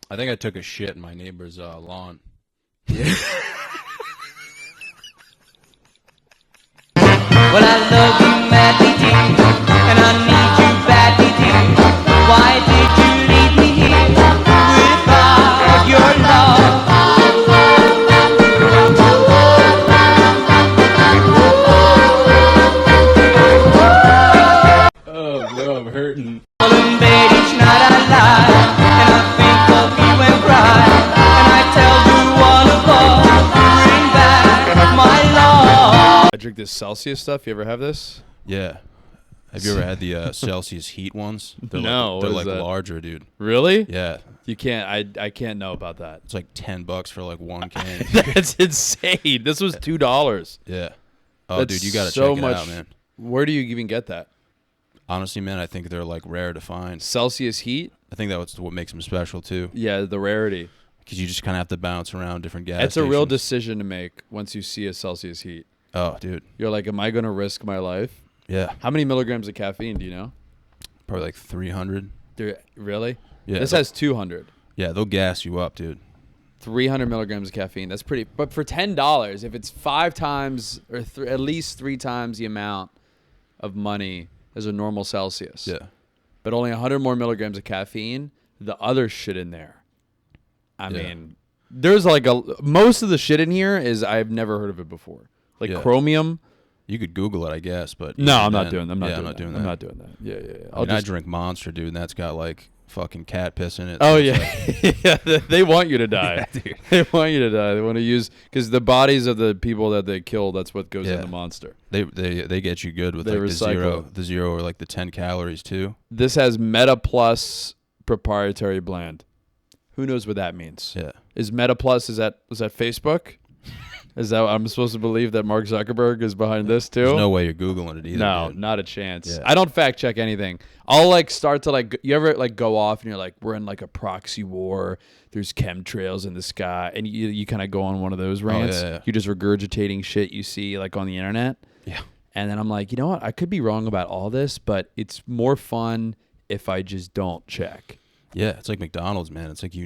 I think I took a shit in my neighbor's lawn. Well, I love you madly, dear, and I need you badly, dear. Why did you leave me here without your love? Oh, bro, I'm hurting. Well, in bed each night I lie, and I think of you and cry, and I tell you one of love, bring back my love. I drink this Celsius stuff. You ever have this? Yeah. Have you ever had the Celsius heat ones? They're No, they're what like is that? larger, dude. Really? Yeah. You can't. I can't know about that. It's like $10 for like one can. That's insane. This was $2. Yeah. Oh, That's dude, you gotta so check much. it out, man. Where do you even get that? Honestly, man, I think they're like rare to find. Celsius heat? I think that's what makes them special too, Yeah, the rarity. because you just kind of have to bounce around different gas. It's a real stations. decision to make once you see a Celsius heat. Oh, dude. You're like, am I going to risk my life? Yeah. How many milligrams of caffeine do you know? Probably like 300. Really? Yeah. This has 200. Yeah, they'll gas you up, dude. 300 milligrams of caffeine. That's pretty. But for $10, if it's 5 times or at least 3 times the amount of money as a normal Celsius, Yeah. but only 100 more milligrams of caffeine, the other shit in there. I Yeah. mean, there's like most of the shit in here is I've never heard of it before. Like Yeah. chromium. You could Google it, I guess, but No, I'm even not then- doing. I'm not yeah, doing I'm not that. doing I'm that. not doing that. Yeah. I mean, I drink Monster, dude, and that's got like fucking cat piss in it. Oh so yeah, it's like- yeah. They want you to die. Yeah, dude. They want you to die. They want to use because the bodies of the people that they kill. That's what goes in Yeah. the Monster. They get you good with They like recycle. the zero or like the 10 calories too. This has Meta Plus proprietary blend. Who knows what that means? Yeah. Is Meta Plus was that Facebook? Is that I'm supposed to believe that Mark Zuckerberg is behind this too? There's no way you're Googling it either. No, dude. not a chance. Yeah. I don't fact check anything. I'll like start to like you ever like go off and you're like we're in like a proxy war. There's chemtrails in the sky, and you kind of go on one of those rants. yeah. You're just regurgitating shit you see like on the internet. Yeah. And then I'm like, you know what? I could be wrong about all this, but it's more fun if I just don't check. Yeah, it's like McDonald's, man. It's like you're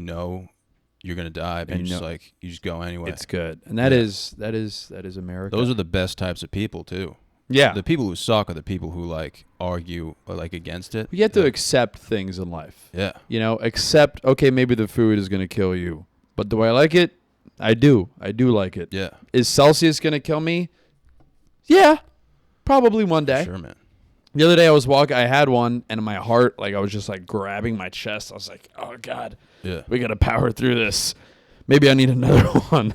gonna die, but And you just go anyway. It's good, and that Yeah. is America. Those are the best types of people too. yeah. The people who suck are the people who like argue or like against it. You have to Yeah. accept things in life. Yeah. You know, accept, okay, maybe the food is going to kill you. But do I like it? I do. I do like it. Yeah. Is Celsius going to kill me? Yeah. Probably one day. Sure, man. The other day I was walking, I had one, and in my heart, like I was just like grabbing my chest. I was like, oh, God, Yeah. we got to power through this. Maybe I need another one.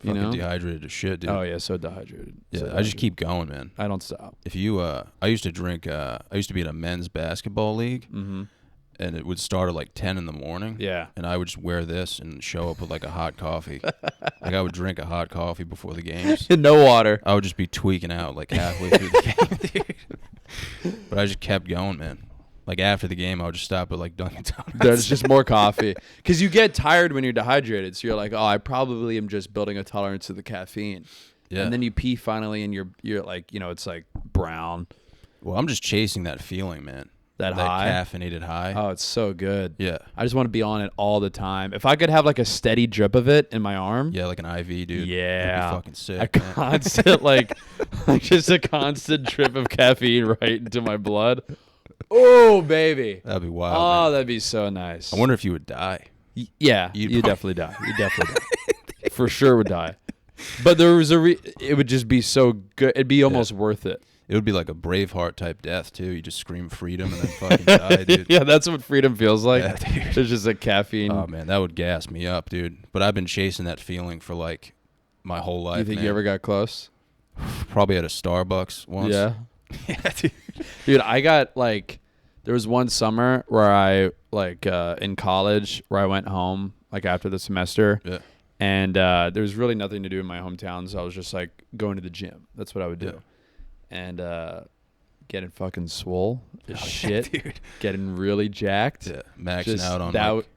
You Fucking know? dehydrated as shit, dude. Oh, yeah, so dehydrated. Yeah, So I just dehydrated. keep going, man. I don't stop. If you, I used to drink. I used to be in a men's basketball league, Mm-hmm. and it would start at like 10 in the morning. Yeah. And I would just wear this and show up with like a hot coffee. Like I would drink a hot coffee before the games. No water. I would just be tweaking out like halfway through the game, dude. But I just kept going, man. Like after the game, I would just stop at like Dunkin' Donuts. There's just more coffee because you get tired when you're dehydrated. So you're like, oh, I probably am just building a tolerance to the caffeine. Yeah. And then you pee finally, and you're like, you know, it's like brown. Well, I'm just chasing that feeling, man. That high? caffeinated high. Oh, it's so good. Yeah. I just want to be on it all the time. If I could have like a steady drip of it in my arm. Yeah, like an IV, dude. Yeah. That'd be fucking A sick, man. constant like just a constant drip of caffeine right into my blood. Oh, baby. That'd be wild. Oh, man. that'd be so nice. I wonder if you would die. Yeah, You'd you probably- definitely die. You definitely die. For sure would die. But there was it would just be so good. It'd be almost worth it. It would be like a Braveheart type death too. You just scream freedom and then fucking die, dude. Yeah, that's what freedom feels like. Yeah, dude. It's just a caffeine. Oh man, that would gas me up, dude. But I've been chasing that feeling for like my whole life. You think man. you ever got close? Probably at a Starbucks once. Yeah. Yeah, dude. Dude, I got like there was one summer where I like in college where I went home like after the semester. Yeah. And there was really nothing to do in my hometown, so I was just like going to the gym. That's what I would do. Yeah. And getting fucking swole as shit. dude. Getting really jacked. Yeah. Maxing Just out on that like,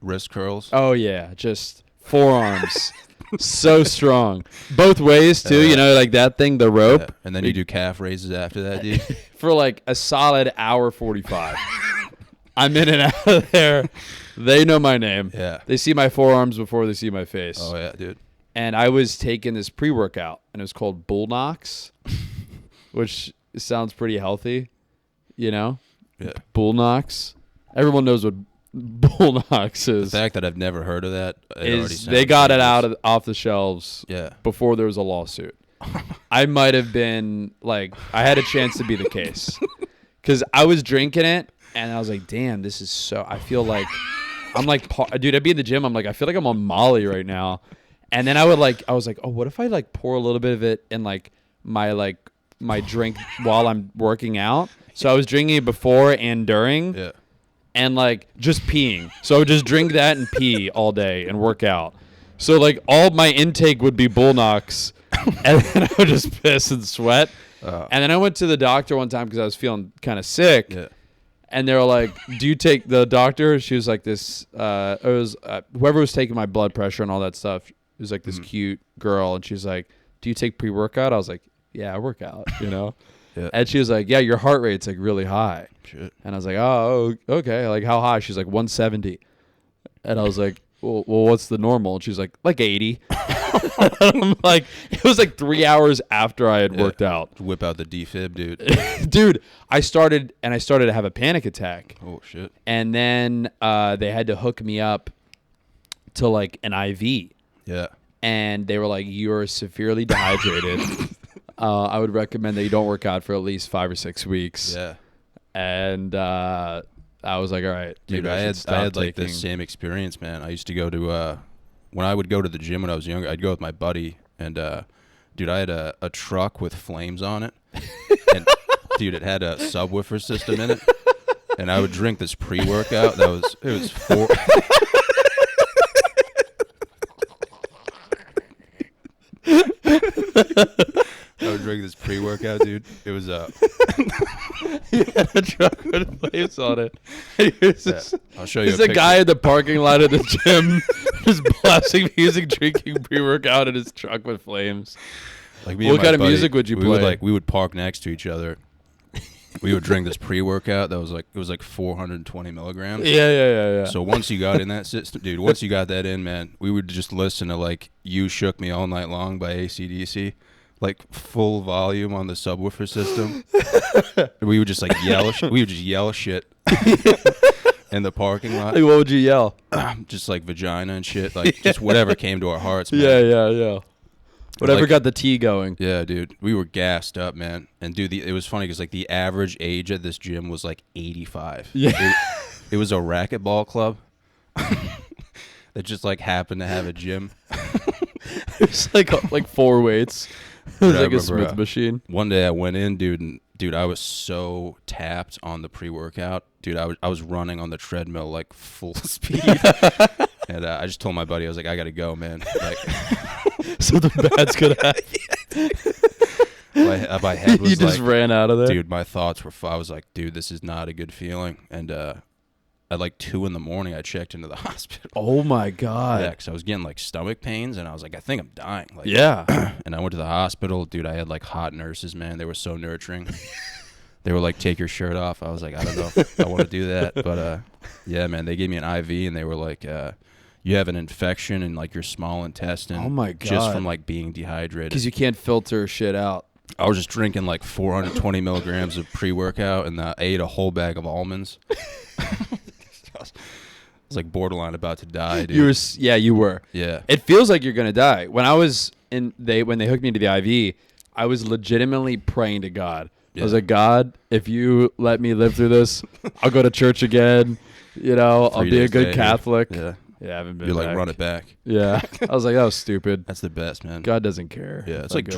wrist curls. Oh yeah, just forearms. So strong. Both ways too, you know, like that thing, the rope. Yeah. And then you do calf raises after that, dude. For like a solid hour 45. I'm in and out of there They know my name. Yeah. They see my forearms before they see my face. Oh yeah, dude. And I was taking this pre-workout, and it was called Bull Knocks, which sounds pretty healthy, you know? Yeah. Bull Knocks. Everyone knows what Bull Knocks is. The fact that I've never heard of that, They got it off the shelves before there was a lawsuit. I might have been like, I had a chance to be the case because I was drinking it and I was like, damn, this is so, I feel like I'm like, dude, I'd be in the gym. I'm like, I feel like I'm on Molly right now. And then I was like, oh, what if I like pour a little bit of it in like my drink while I'm working out? So I was drinking it before and during. Yeah. And like just peeing. So I would just drink that and pee all day and work out. So like all my intake would be Bull Knocks. And then I would just piss and sweat. And then I went to the doctor one time because I was feeling kind of sick. Yeah. And they were like, do you take the doctor? She was like this, it was whoever was taking my blood pressure and all that stuff. It was like this cute girl. And she's like, do you take pre-workout? I was like, yeah, I work out, you know? Yeah. And she was like, yeah, your heart rate's like really high. Shit. And I was like, oh, okay. Like how high? She's like 170. And I was like, well, what's the normal? And she's like 80. I'm like, it was like 3 hours after I had worked out. Whip out the defib, dude. Dude, I started to have a panic attack. Oh shit. And then they had to hook me up to like an IV. Yeah. And they were like, you're severely dehydrated. I would recommend that you don't work out for at least 5 or 6 weeks. Yeah. And I was like, all right, dude, I had like this same experience, man. I used to go to when I would go to the gym when I was younger, I'd go with my buddy, and dude, I had a truck with flames on it, and dude, it had a subwoofer system in it, and I would drink this pre-workout. It was 4. I would drink this pre-workout, dude. It was He had a truck with flames on it. I'll show you. There's a guy in the parking lot of the gym just blasting music, drinking pre-workout in his truck with flames. Like what kind of music would you play? We would park next to each other. We would drink this pre-workout that was like 420 milligrams. Yeah. So once you got in that system, dude, once you got that in, man, we would just listen to like "You Shook Me All Night Long" by AC/DC. Like full volume on the subwoofer system. We would just like yell. We would just yell shit in the parking lot. Like, what would you yell? Just like vagina and shit. Like just whatever came to our hearts. Man. Yeah. Whatever got the tea going. Yeah, dude. We were gassed up, man. And dude, it was funny because like the average age at this gym was like 85. Yeah. It was a racquetball club that just like happened to have a gym. It was like 4 weights. It was like a Smith machine. One day I went in, dude, and I was so tapped on the pre-workout. Dude, I was running on the treadmill like full speed. And I just told my buddy, I was like, I got to go, man. Like, something bad's going to happen. My head was you just ran out of there? Dude, my thoughts were, I was like, dude, this is not a good feeling. And at like 2 a.m, I checked into the hospital. Oh my God. Yeah, because I was getting like stomach pains and I was like, I think I'm dying. Like, yeah. And I went to the hospital. Dude, I had like hot nurses, man. They were so nurturing. They were like, take your shirt off. I was like, I don't know if I want to do that. But yeah, man, they gave me an IV and they were like, you have an infection in like your small intestine. Oh my God. Just from like being dehydrated. Because you can't filter shit out. I was just drinking like 420 milligrams of pre-workout and I ate a whole bag of almonds. I was like borderline about to die, dude. You were. Yeah. It feels like you're gonna die. When they hooked me to the IV, I was legitimately praying to God. Yeah. I was like, God, if you let me live through this, I'll go to church again. You know, I'll be a good Catholic. Yeah. Yeah, I haven't been. You're back. like, run it back. Yeah. I was like, that was stupid. That's the best, man. God doesn't care. Yeah, it's like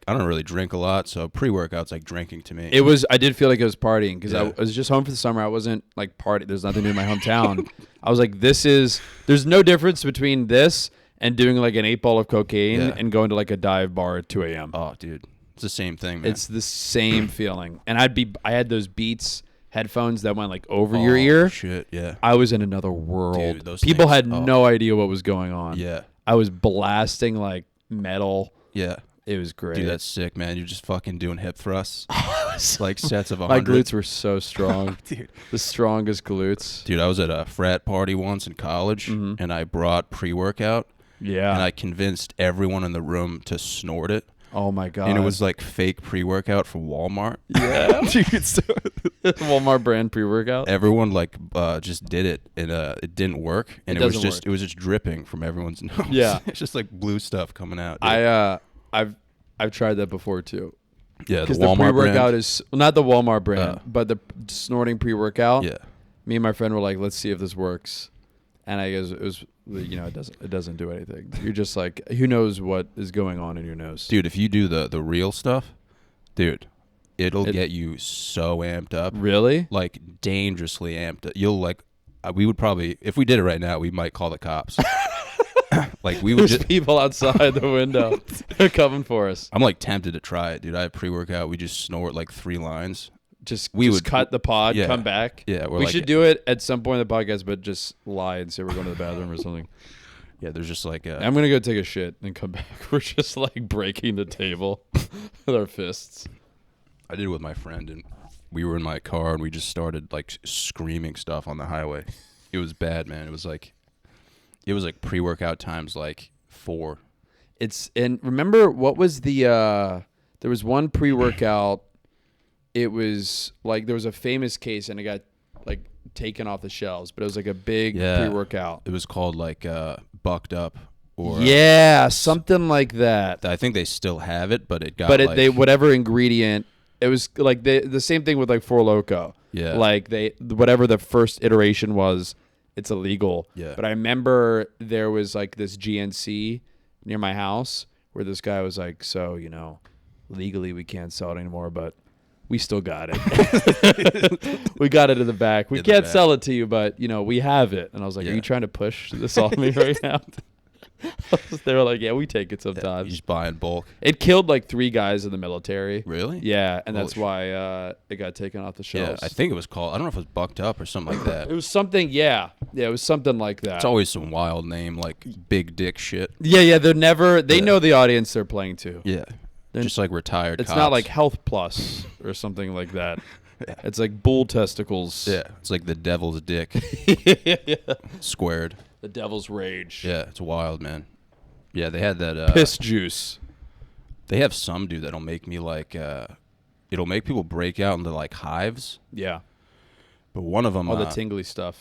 I don't really drink a lot, so pre-workout's like drinking to me. I did feel like it was partying because I was just home for the summer. I wasn't like party. There's nothing new in my hometown. I was like, there's no difference between this and doing like an 8-ball of cocaine and going to like a dive bar at 2 a.m. Oh, dude. It's the same thing, man. It's the same feeling. And I had those Beats headphones that went like over your ear. Shit, yeah. I was in another world. Dude, those people things, had no idea what was going on. Yeah. I was blasting like metal. Yeah. It was great. Dude, that's sick, man. You're just fucking doing hip thrusts. was. Like sets of 100. My glutes were so strong. Dude. The strongest glutes. Dude, I was at a frat party once in college, and I brought pre-workout. Yeah. And I convinced everyone in the room to snort it. Oh, my God. And it was like fake pre-workout from Walmart. Yeah. Dude, so Walmart brand pre-workout. everyone like just did it, and it didn't work. And it was just dripping from everyone's nose. Yeah. It's just like blue stuff coming out. Dude. I've tried that before too. Yeah, Because the the Walmart pre-workout brand. is not the Walmart brand, but the snorting pre-workout. Yeah. Me and my friend were like, let's see if this works. And I guess it was, it doesn't do anything. You're just like, who knows what is going on in your nose. Dude, if you do the real stuff, dude, it'll get you so amped up. Really? Like dangerously amped up. You'll like, we would probably, if we did it right now, we might call the cops. Like we would There's just, people outside the window. They're coming for us. I'm like tempted to try it, dude. I have pre-workout. We just snort like 3 lines. We would cut the pod, yeah, come back. Yeah, we should do it at some point in the podcast, but just lie and say we're going to the bathroom or something. Yeah, there's just like I'm going to go take a shit and come back. We're just like breaking the table with our fists. I did it with my friend, and we were in my car, and we just started like screaming stuff on the highway. It was bad, man. It was like pre-workout times like 4. And remember what was the there was one pre-workout. It was like there was a famous case and it got like taken off the shelves, but it was like a big pre-workout. It was called like Bucked Up or something like that. I think they still have it, but it got they whatever ingredient. It was like the same thing with like Four Loko. Yeah. Like whatever the first iteration was, it's illegal. Yeah. But I remember there was like this GNC near my house where this guy was like, so, legally we can't sell it anymore, but we still got it. We got it in the back. We can't sell it to you, but, we have it. And I was like, are you trying to push this on me right now? They were like, yeah, we take it sometimes. You just buy in bulk. It killed like 3 guys in the military. Really? Yeah, and that's why it got taken off the shelves. Yeah, I think it was called, I don't know if it was Bucked Up or something like that. It was something, yeah, it was something like that. It's always some wild name, like big dick shit. Yeah, they know the audience they're playing to. Yeah, just like retired It's cops. not like Health Plus or something like that. Yeah. It's like bull testicles. Yeah, it's like the devil's dick. Yeah. Squared. The devil's rage. Yeah, it's wild, man. Yeah, they had that. Piss juice. They have some, dude, that'll make me like, it'll make people break out into like hives. Yeah. But one of them. All the tingly stuff.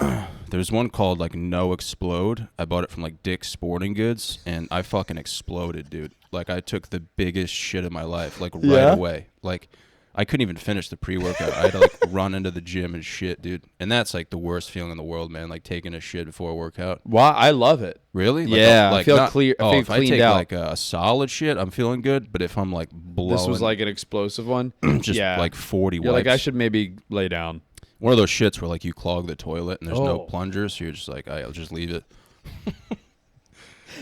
There's one called like No Explode. I bought it from like Dick's Sporting Goods, and I fucking exploded, dude. Like I took the biggest shit of my life, like right away. Like I couldn't even finish the pre-workout. I had to like run into the gym and shit, dude. And that's like the worst feeling in the world, man. Like taking a shit before a workout. Wow, I love it. Really? Like, yeah, like I feel not, clear. I feel if I cleaned take out. like a solid shit, I'm feeling good. But if I'm like blowing, This was like an explosive one. just like 40 You're wipes. like, I should maybe lay down. One of those shits where like you clog the toilet and there's no Oh. plungers, so you're just like, I'll just leave it.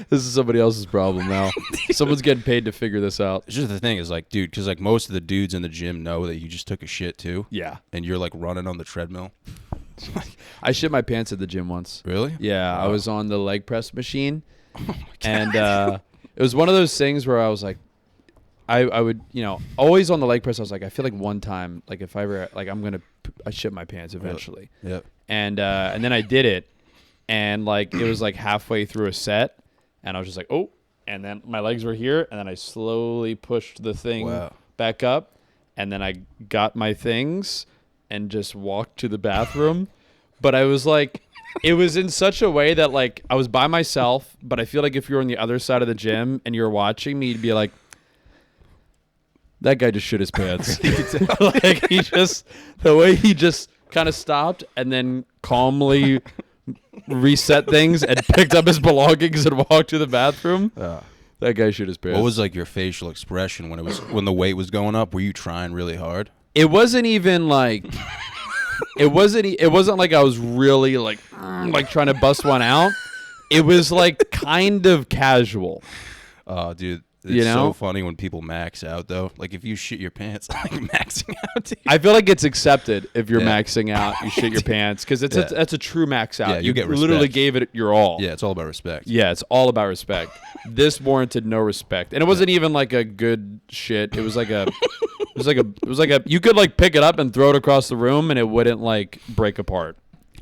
This is somebody else's problem now. Someone's getting paid to figure this out. It's just the thing is like, dude, because like most of the dudes in the gym know that you just took a shit too. Yeah. And you're like running on the treadmill. I shit my pants at the gym once. Really? Yeah, Wow. I was on the leg press machine. And it was one of those things where I was like, I would, always on the leg press, I was like, I feel like one time, like if I ever, like I shit my pants eventually. Yep. And then I did it. And like, it was like halfway through a set. And I was just like, oh. And then my legs were here. And then I slowly pushed the thing back up. And then I got my things and just walked to the bathroom. But I was like, it was in such a way that like I was by myself. But I feel like if you're on the other side of the gym and you're watching me, you'd be like, that guy just shit his pants. Like the way he just kind of stopped and then calmly reset things and picked up his belongings and walked to the bathroom. That guy shit his pants. What was like your facial expression when the weight was going up? Were you trying really hard? It wasn't even like it wasn't like I was really like trying to bust one out. It was like kind of casual. Oh, dude. It's so funny when people max out, though. Like, if you shit your pants, like, maxing out, dude. I feel like it's accepted if you're maxing out, you shit your pants, because that's a true max out. Yeah, you get respect. Literally gave it your all. Yeah, it's all about respect. Yeah, it's all about respect. This warranted no respect. And it wasn't even like a good shit. It was like a It was like a. You could like pick it up and throw it across the room, and it wouldn't like break apart.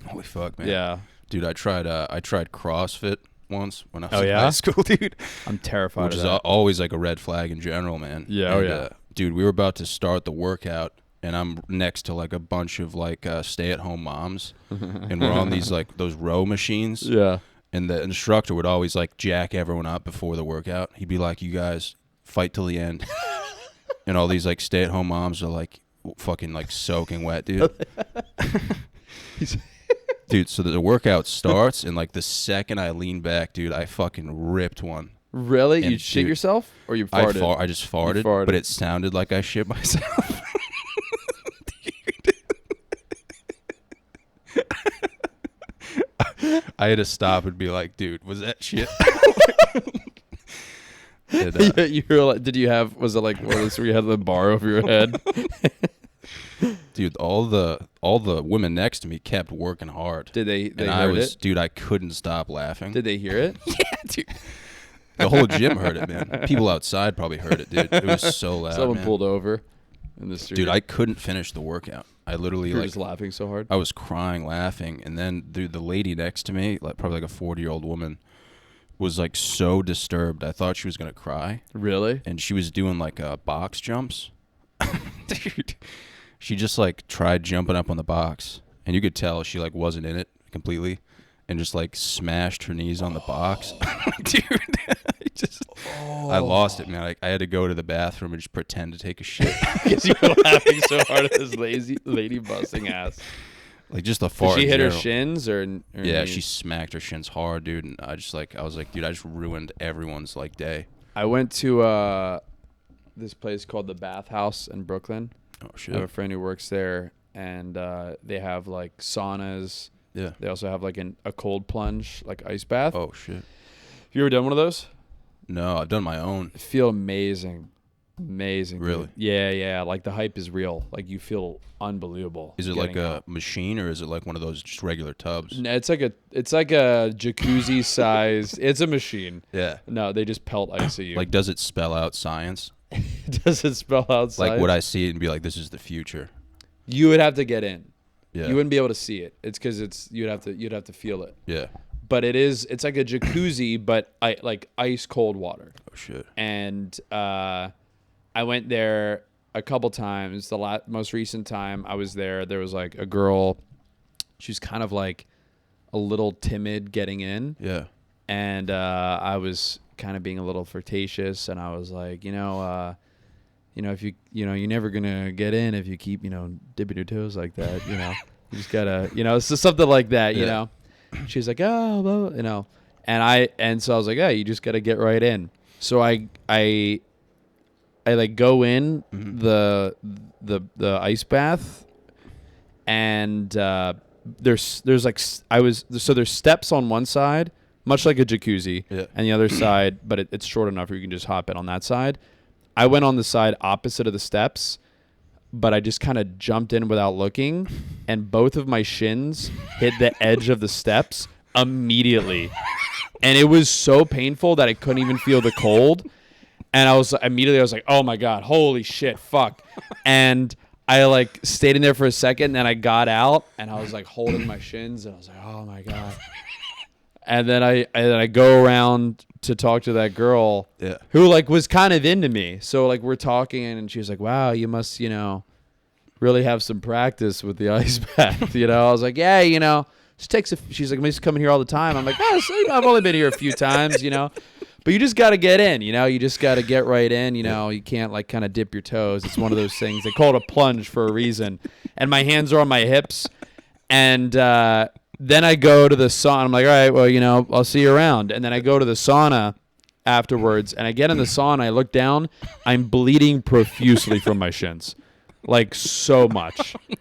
Holy fuck, man. Yeah, dude, I tried CrossFit once when I was in yeah? high school, dude. I'm terrified Which of is that. always like a red flag in general, man. Yeah, And, dude, we were about to start the workout, and I'm next to like a bunch of like stay-at-home moms, and we're on these like those row machines. Yeah. And the instructor would always like jack everyone up before the workout. He'd be like, "You guys fight till the end." And all these like stay-at-home moms are like fucking like soaking wet, dude. Dude, so the workout starts, and like the second I lean back, dude, I fucking ripped one. Really? And You shit dude, yourself, or you farted? I just farted, farted. but it sounded like I shit myself. I had to stop and be like, "Dude, was that shit?" And, You were like, did you have? Was it like one of those where you had the bar over your head? dude, all the women next to me kept working hard. Did they and I heard was, it? dude, I couldn't stop laughing. Did they hear it? Yeah, dude. The whole gym heard it, man. People outside probably heard it, dude. It was so loud. Someone man. pulled over in the street. Dude, I couldn't finish the workout. I literally you were like just laughing so hard. I was crying, laughing, and then the lady next to me, like probably like a 40-year-old woman, was like so disturbed. I thought she was gonna cry. Really? And she was doing like box jumps. Dude, she just like tried jumping up on the box, and you could tell she like wasn't in it completely, and just like smashed her knees on the box. Dude, I lost it, man. I had to go to the bathroom and just pretend to take a shit. Because you were laughing so hard at this lady busting ass. Like just the fart. Did she hit her general. shins or Yeah, knees? she smacked her shins hard, dude. And I was like, dude, I just ruined everyone's like day. I went to this place called the Bath House in Brooklyn. Oh I shit. have a friend who works there, and they have like saunas. Yeah. They also have like a cold plunge, like ice bath. Oh shit. Have you ever done one of those? No, I've done my own. I feel amazing. Amazing. Really? Dude. Yeah. Like the hype is real. Like you feel unbelievable. Is it like getting a out. machine, or is it like one of those just regular tubs? No, it's like a jacuzzi size. It's a machine. Yeah. No, they just pelt ice at you. Like, does it spell out science? Does it spell out science? Like, would I see it and be like, this is the future? You would have to get in. Yeah. You wouldn't be able to see it. It's because you'd have to feel it. Yeah. But it's like a jacuzzi, but like ice cold water. Oh shit. And I went there a couple times. The most recent time I was there was like a girl. She's kind of like a little timid getting in. Yeah. And I was kind of being a little flirtatious, and I was like, if you're never gonna get in if you keep, dipping your toes like that. You just gotta, it's just something like that. You know. She's like, oh, well, and so I was like, yeah, you just gotta get right in. So I like go in the ice bath, and there's like there's steps on one side, much like a jacuzzi, and the other side, but it's short enough where you can just hop in on that side. I went on the side opposite of the steps, but I just kind of jumped in without looking, and both of my shins hit the edge of the steps immediately. And it was so painful that I couldn't even feel the cold. And I was like, oh my God, holy shit, fuck. And I like stayed in there for a second, and then I got out, and I was like holding my shins, and I was like, oh my God. And then I go around to talk to that girl who like was kind of into me. So like we're talking, and she was like, wow, you must, really have some practice with the ice bath. I was like, yeah, she's like, I used to come in here all the time. I'm like, oh, so, I've only been here a few times, but you just got to get in, you just got to get right in, you can't like kind of dip your toes. It's one of those things. They call it a plunge for a reason. And my hands are on my hips. And then I go to the sauna. I'm like, all right, well, I'll see you around. And then I go to the sauna afterwards, and I get in the sauna. I look down. I'm bleeding profusely from my shins. Like, so much. Oh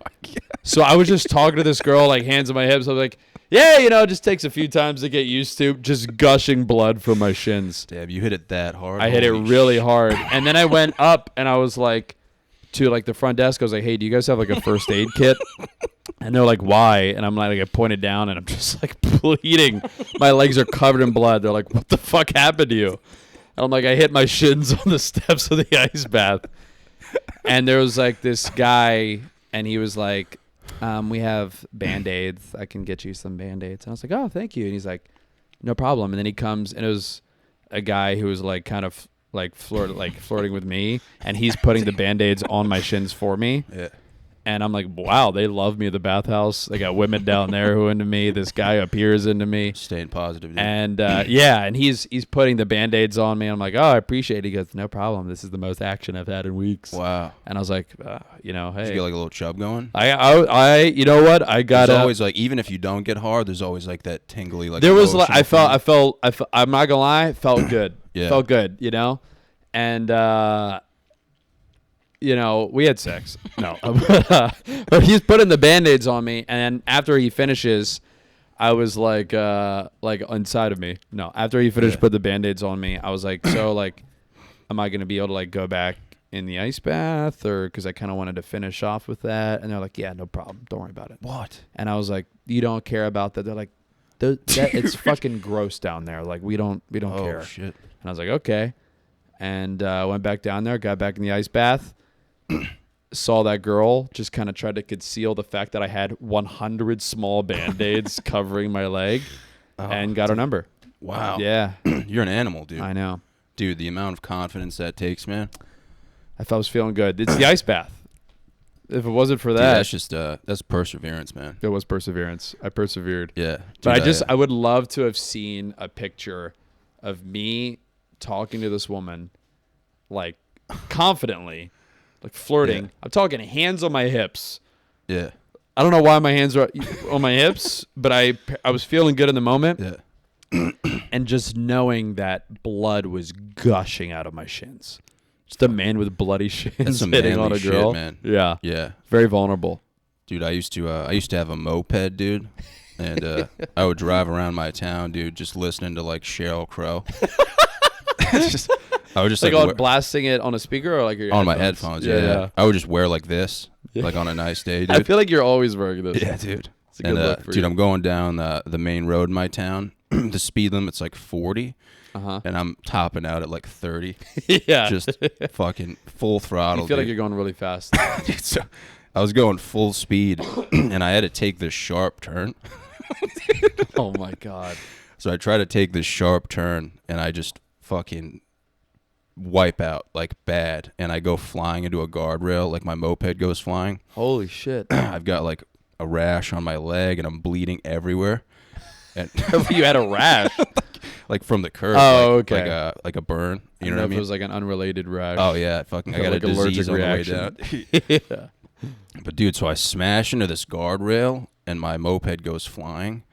so I was just talking to this girl, like, hands on my hips. I was like, yeah, it just takes a few times to get used to. Just gushing blood from my shins. Damn, you hit it that hard. I hit it really hard. And then I went up, and I was like, to like the front desk, I was like, hey, do you guys have like a first aid kit? And they're like, why? And I'm like, I pointed down, and I'm just like bleeding. My legs are covered in blood. They're like, what the fuck happened to you? And I'm like, I hit my shins on the steps of the ice bath. And there was like this guy, and he was like, we have Band-Aids. I can get you some Band-Aids. And I was like, oh, thank you. And he's like, no problem. And then he comes, and it was a guy who was like kind of like flirting with me, and he's putting the Band-Aids on my shins for me. Yeah. And I'm like, wow, they love me at the bathhouse. They got women down there who into me. This guy up here is into me. Staying positive, dude. And and he's putting the Band-Aids on me. I'm like, oh, I appreciate it. He goes, no problem. This is the most action I've had in weeks. Wow. And I was like, hey. Did you get like a little chub going? I you know what? I got There's always like, even if you don't get hard, there's always like that tingly like. There was like, I felt, I'm not gonna lie, it felt good. Yeah. Felt good, And we had sex. No. But he's putting the Band-Aids on me, and after he finishes, I was like inside of me. No, after he finished putting the Band-Aids on me, I was like, so like, am I going to be able to like go back in the ice bath, or because I kind of wanted to finish off with that? And they're like, yeah, no problem. Don't worry about it. What? And I was like, you don't care about that? They're like, it's fucking gross down there. Like, we don't care. Oh, shit. And I was like, okay. And went back down there, got back in the ice bath. Saw that girl, just kind of tried to conceal the fact that I had 100 small Band-Aids covering my leg, and got her number. Wow. Yeah. You're an animal, dude. I know. Dude, the amount of confidence that takes, man. I thought I was feeling good. It's the ice bath. If it wasn't for Dude, that. that's just, that's perseverance, man. It was perseverance. I persevered. Yeah. But I would love to have seen a picture of me talking to this woman, like, confidently. Like flirting. Yeah. I'm talking hands on my hips. Yeah. I don't know why my hands are on my hips, but I was feeling good in the moment. Yeah. And just knowing that blood was gushing out of my shins. Just a man with bloody shins hitting on a girl. Shit, man. Yeah. Yeah. Very vulnerable. Dude, I used to have a moped, dude. And I would drive around my town, dude, just listening to like Sheryl Crow. I would just like blasting it on a speaker or like your on headphones? my headphones. Yeah. I would just wear like this, like on a nice day, dude. I feel like you're always wearing this. Yeah, dude. It's a good look for dude, you. I'm going down the main road in my town. The speed limit's like 40, and I'm topping out at like 30. Yeah, just fucking full throttle. You feel dude. like you're going really fast. Dude, so I was going full speed, and I had to take this sharp turn. Oh my god! So I try to take this sharp turn, and I just fucking wipe out like bad, and I go flying into a guardrail, like my moped goes flying. Holy shit! I've got like a rash on my leg, and I'm bleeding everywhere. And you had a rash, like from the curb. Oh, like, okay. Like a burn. You know know what I if mean? it was like an unrelated rash. Oh yeah, I got like a disease on reaction. the way down. Yeah. But dude, so I smash into this guardrail, and my moped goes flying,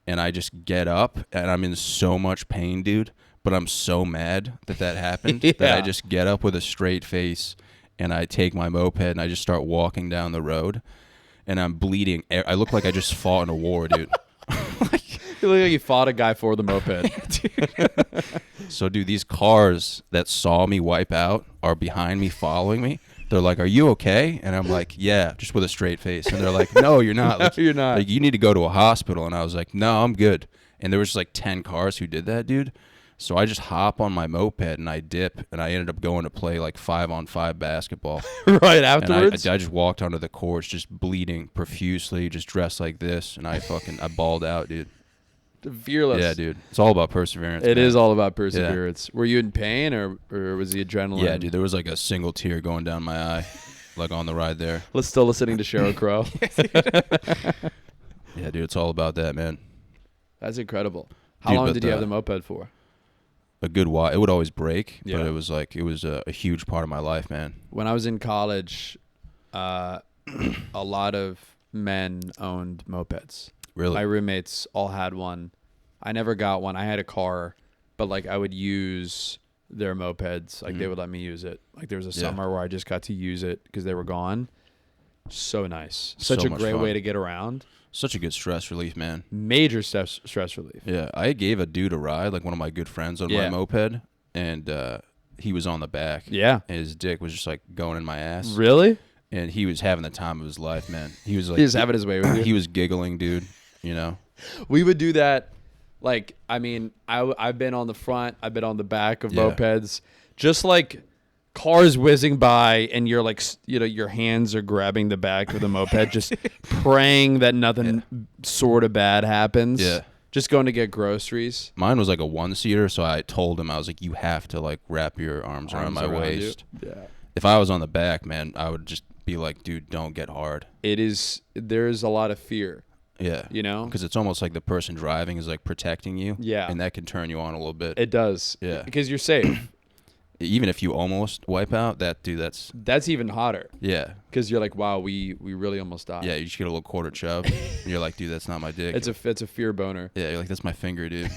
and I just get up, and I'm in so much pain, dude. But I'm so mad that happened that I just get up with a straight face, and I take my moped, and I just start walking down the road, and I'm bleeding. I look like I just fought in a war, dude. You look like you fought a guy for the moped. So, dude, these cars that saw me wipe out are behind me, following me. They're like, "Are you okay?" And I'm like, "Yeah," just with a straight face. And they're like, "No, you're not. No, you're not. Like, you need to go to a hospital." And I was like, "No, I'm good." And there was just like 10 cars who did that, dude. So I just hop on my moped and I dip, and I ended up going to play like 5-on-5 basketball. Right And afterwards? I just walked onto the courts, just bleeding profusely, just dressed like this, and I balled out, dude. Fearless. Yeah, dude. It's all about perseverance. It man. is all about perseverance. Yeah. Were you in pain, or was the adrenaline? Yeah, dude. There was like a single tear going down my eye, like on the ride there. Let's still listening to Sheryl Crow. Yeah, dude. It's all about that, man. That's incredible. How long did you have the moped for? A good while. It would always break, Yeah. but it was a huge part of my life, man. When I was in college, a lot of men owned mopeds. Really? My roommates all had one. I never got one. I had a car, but like I would use their mopeds. Like they would let me use it. Like there was a summer where I just got to use it because they were gone. So nice. Such So a much great fun. way to get around. Such a good stress relief, man. Major stress relief. Yeah, I gave a dude a ride, like one of my good friends on my moped, and he was on the back. Yeah. And his dick was just like going in my ass. Really? And he was having the time of his life, man. He was like, He was having his way with you. He was giggling, dude. You know. We would do that. Like, I mean, I've been on the front. I've been on the back of mopeds. Just like cars whizzing by, and you're like, your hands are grabbing the back of the moped, just praying that nothing sort of bad happens. Yeah. Just going to get groceries. Mine was like a 1-seater, so I told him, I was like, you have to like wrap your arms around my waist. Yeah. If I was on the back, man, I would just be like, dude, don't get hard. There's a lot of fear. Yeah. You know? Because it's almost like the person driving is like protecting you. Yeah. And that can turn you on a little bit. It does. Yeah. Because you're safe. Even if you almost wipe out, that's even hotter. Yeah. Because you're like, wow, we really almost died. Yeah, you just get a little quarter chub. And you're like, dude, that's not my dick. It's a fear boner. Yeah, you're like, that's my finger, dude.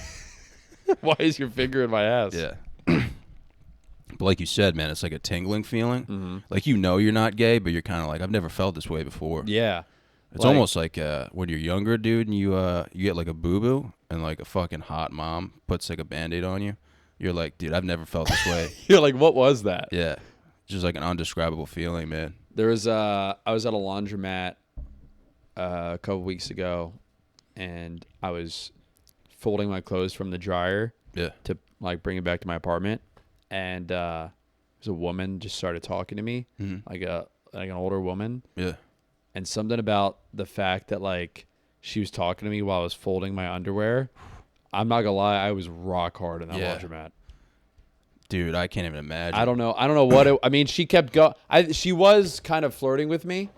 Why is your finger in my ass? Yeah. But like you said, man, it's like a tingling feeling. Mm-hmm. Like you're not gay, but you're kind of like, I've never felt this way before. Yeah. It's almost like when you're younger, dude, and you get like a boo-boo, and like a fucking hot mom puts like a Band-Aid on you. You're like, dude, I've never felt this way. You're like, what was that? Yeah. Just like an undescribable feeling, man. There was I was at a laundromat a couple weeks ago, and I was folding my clothes from the dryer to like bring it back to my apartment, and there's a woman just started talking to me, like an older woman. Yeah. And something about the fact that like she was talking to me while I was folding my underwear. I'm not gonna lie, I was rock hard in that laundromat. Dude, I can't even imagine. I don't know what it, I mean, she kept she was kind of flirting with me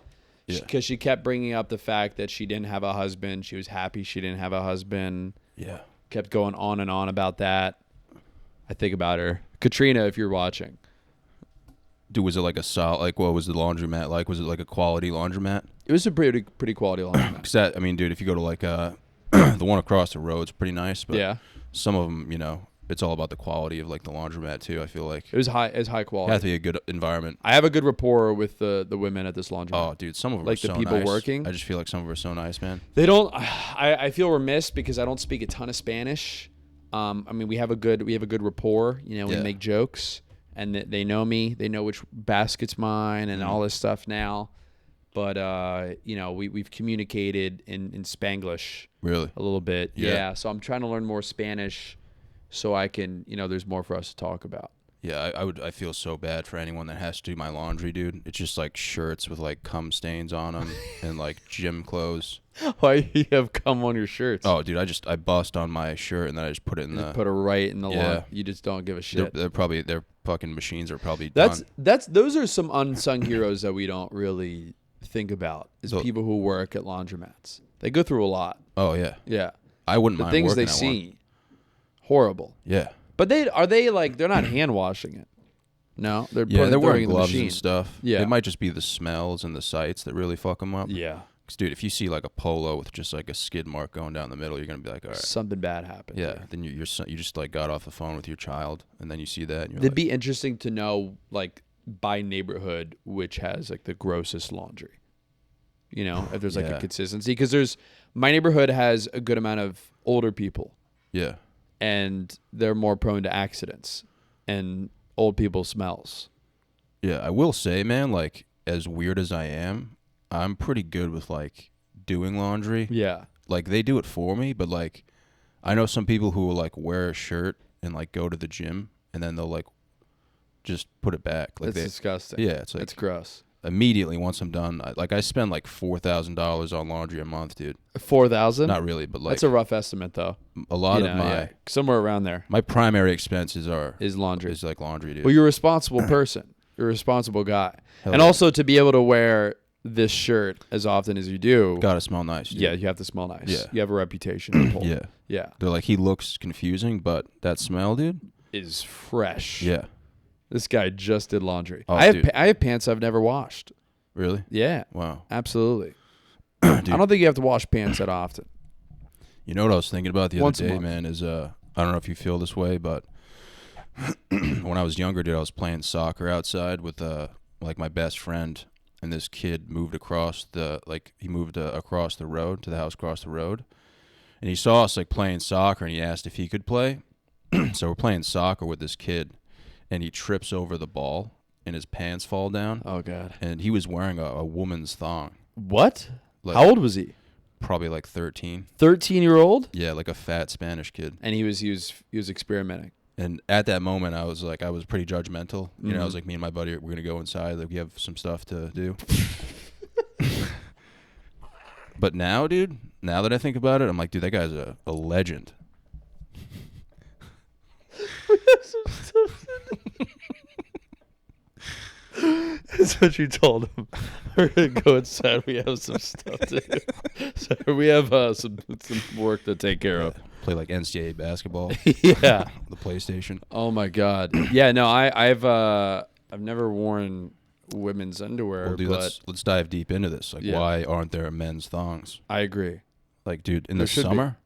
because she kept bringing up the fact that she didn't have a husband. She was happy she didn't have a husband. Yeah. Kept going on and on about that. I think about her. Katrina, if you're watching. Dude, was it like what was the laundromat like? Was it like a quality laundromat? It was a pretty quality laundromat. Cause I mean, dude, if you go to like the one across the road's pretty nice, but some of them, it's all about the quality of like the laundromat too. I feel like it was high quality. It has to be a good environment. I have a good rapport with the women at this laundromat. Oh, dude, some of them like are so the people nice. working. I just feel like some of them are so nice, man. They don't. I feel remiss because I don't speak a ton of Spanish. I mean, we have a good rapport. We make jokes, and they know me. They know which basket's mine and all this stuff now. But we've communicated in Spanglish. Really? A little bit. Yeah. So I'm trying to learn more Spanish, so I can there's more for us to talk about. Yeah, I feel so bad for anyone that has to do my laundry, dude. It's just like shirts with like cum stains on them and like gym clothes. Why you have cum on your shirts? Oh, dude, I bust on my shirt and then I just put it in put it right in the lawn. You just don't give a shit. Their fucking machines are probably done. Those are some unsung heroes that we don't really think about. Is people who work at laundromats. They go through a lot. Oh yeah. Yeah. I wouldn't mind things working they at see. One. Horrible. Yeah. But they're not hand washing it. No, they're wearing gloves and stuff. Yeah. It might just be the smells and the sights that really fuck them up. Yeah. 'Cause, dude, if you see like a polo with just like a skid mark going down the middle, you're gonna be like, all right, something bad happened. Yeah. Then you just like got off the phone with your child, and then you see that. And It'd be interesting to know like by neighborhood which has like the grossest laundry. If there's like a consistency, because my neighborhood has a good amount of older people. Yeah. And they're more prone to accidents and old people smells. Yeah, I will say, man, like as weird as I am, I'm pretty good with like doing laundry. Yeah. Like they do it for me, but like I know some people who will like wear a shirt and like go to the gym and then they'll like just put it back. Like That's disgusting. Yeah, it's like it's gross. Immediately once I'm done, I spend like $4,000 on laundry a month, dude. 4,000? Not really, but like that's a rough estimate though. A lot of somewhere around there. My primary expenses is laundry. Is like laundry, dude. Well, you're a responsible person. You're a responsible guy. Hell and yeah. Also to be able to wear this shirt as often as you do. Gotta smell nice, dude. Yeah, you have to smell nice. Yeah. You have a reputation to pull. Yeah. Yeah. They're like, he looks confusing, but that smell, dude, is fresh. Yeah. This guy just did laundry. Oh, I have pants I've never washed. Really? Yeah. Wow. Absolutely. I don't think you have to wash pants that often. You know what I was thinking about the Once other a day, month. man, is I don't know if you feel this way, but when I was younger, dude, I was playing soccer outside with like my best friend, and this kid moved across across the road to the house across the road, and he saw us like playing soccer, and he asked if he could play. So we're playing soccer with this kid, and he trips over the ball, and his pants fall down. Oh God! And he was wearing a woman's thong. What? Like, how old was he? Probably like 13. 13-year-old? Yeah, like a fat Spanish kid. And he was experimenting. And at that moment, I was pretty judgmental. You know, I was like, me and my buddy, we're gonna go inside. Like, we have some stuff to do. But now, dude, now that I think about it, I'm like, dude, that guy's a legend. We have some stuff to do. That's what you told him. We're gonna go inside. We have some stuff to do. So we have some work to take care of. Play like NCAA basketball. Yeah. The PlayStation. Oh my God. Yeah. No, I've never worn women's underwear. Well, dude, but let's dive deep into this. Like, why aren't there men's thongs? I agree. Like, dude, in the summer,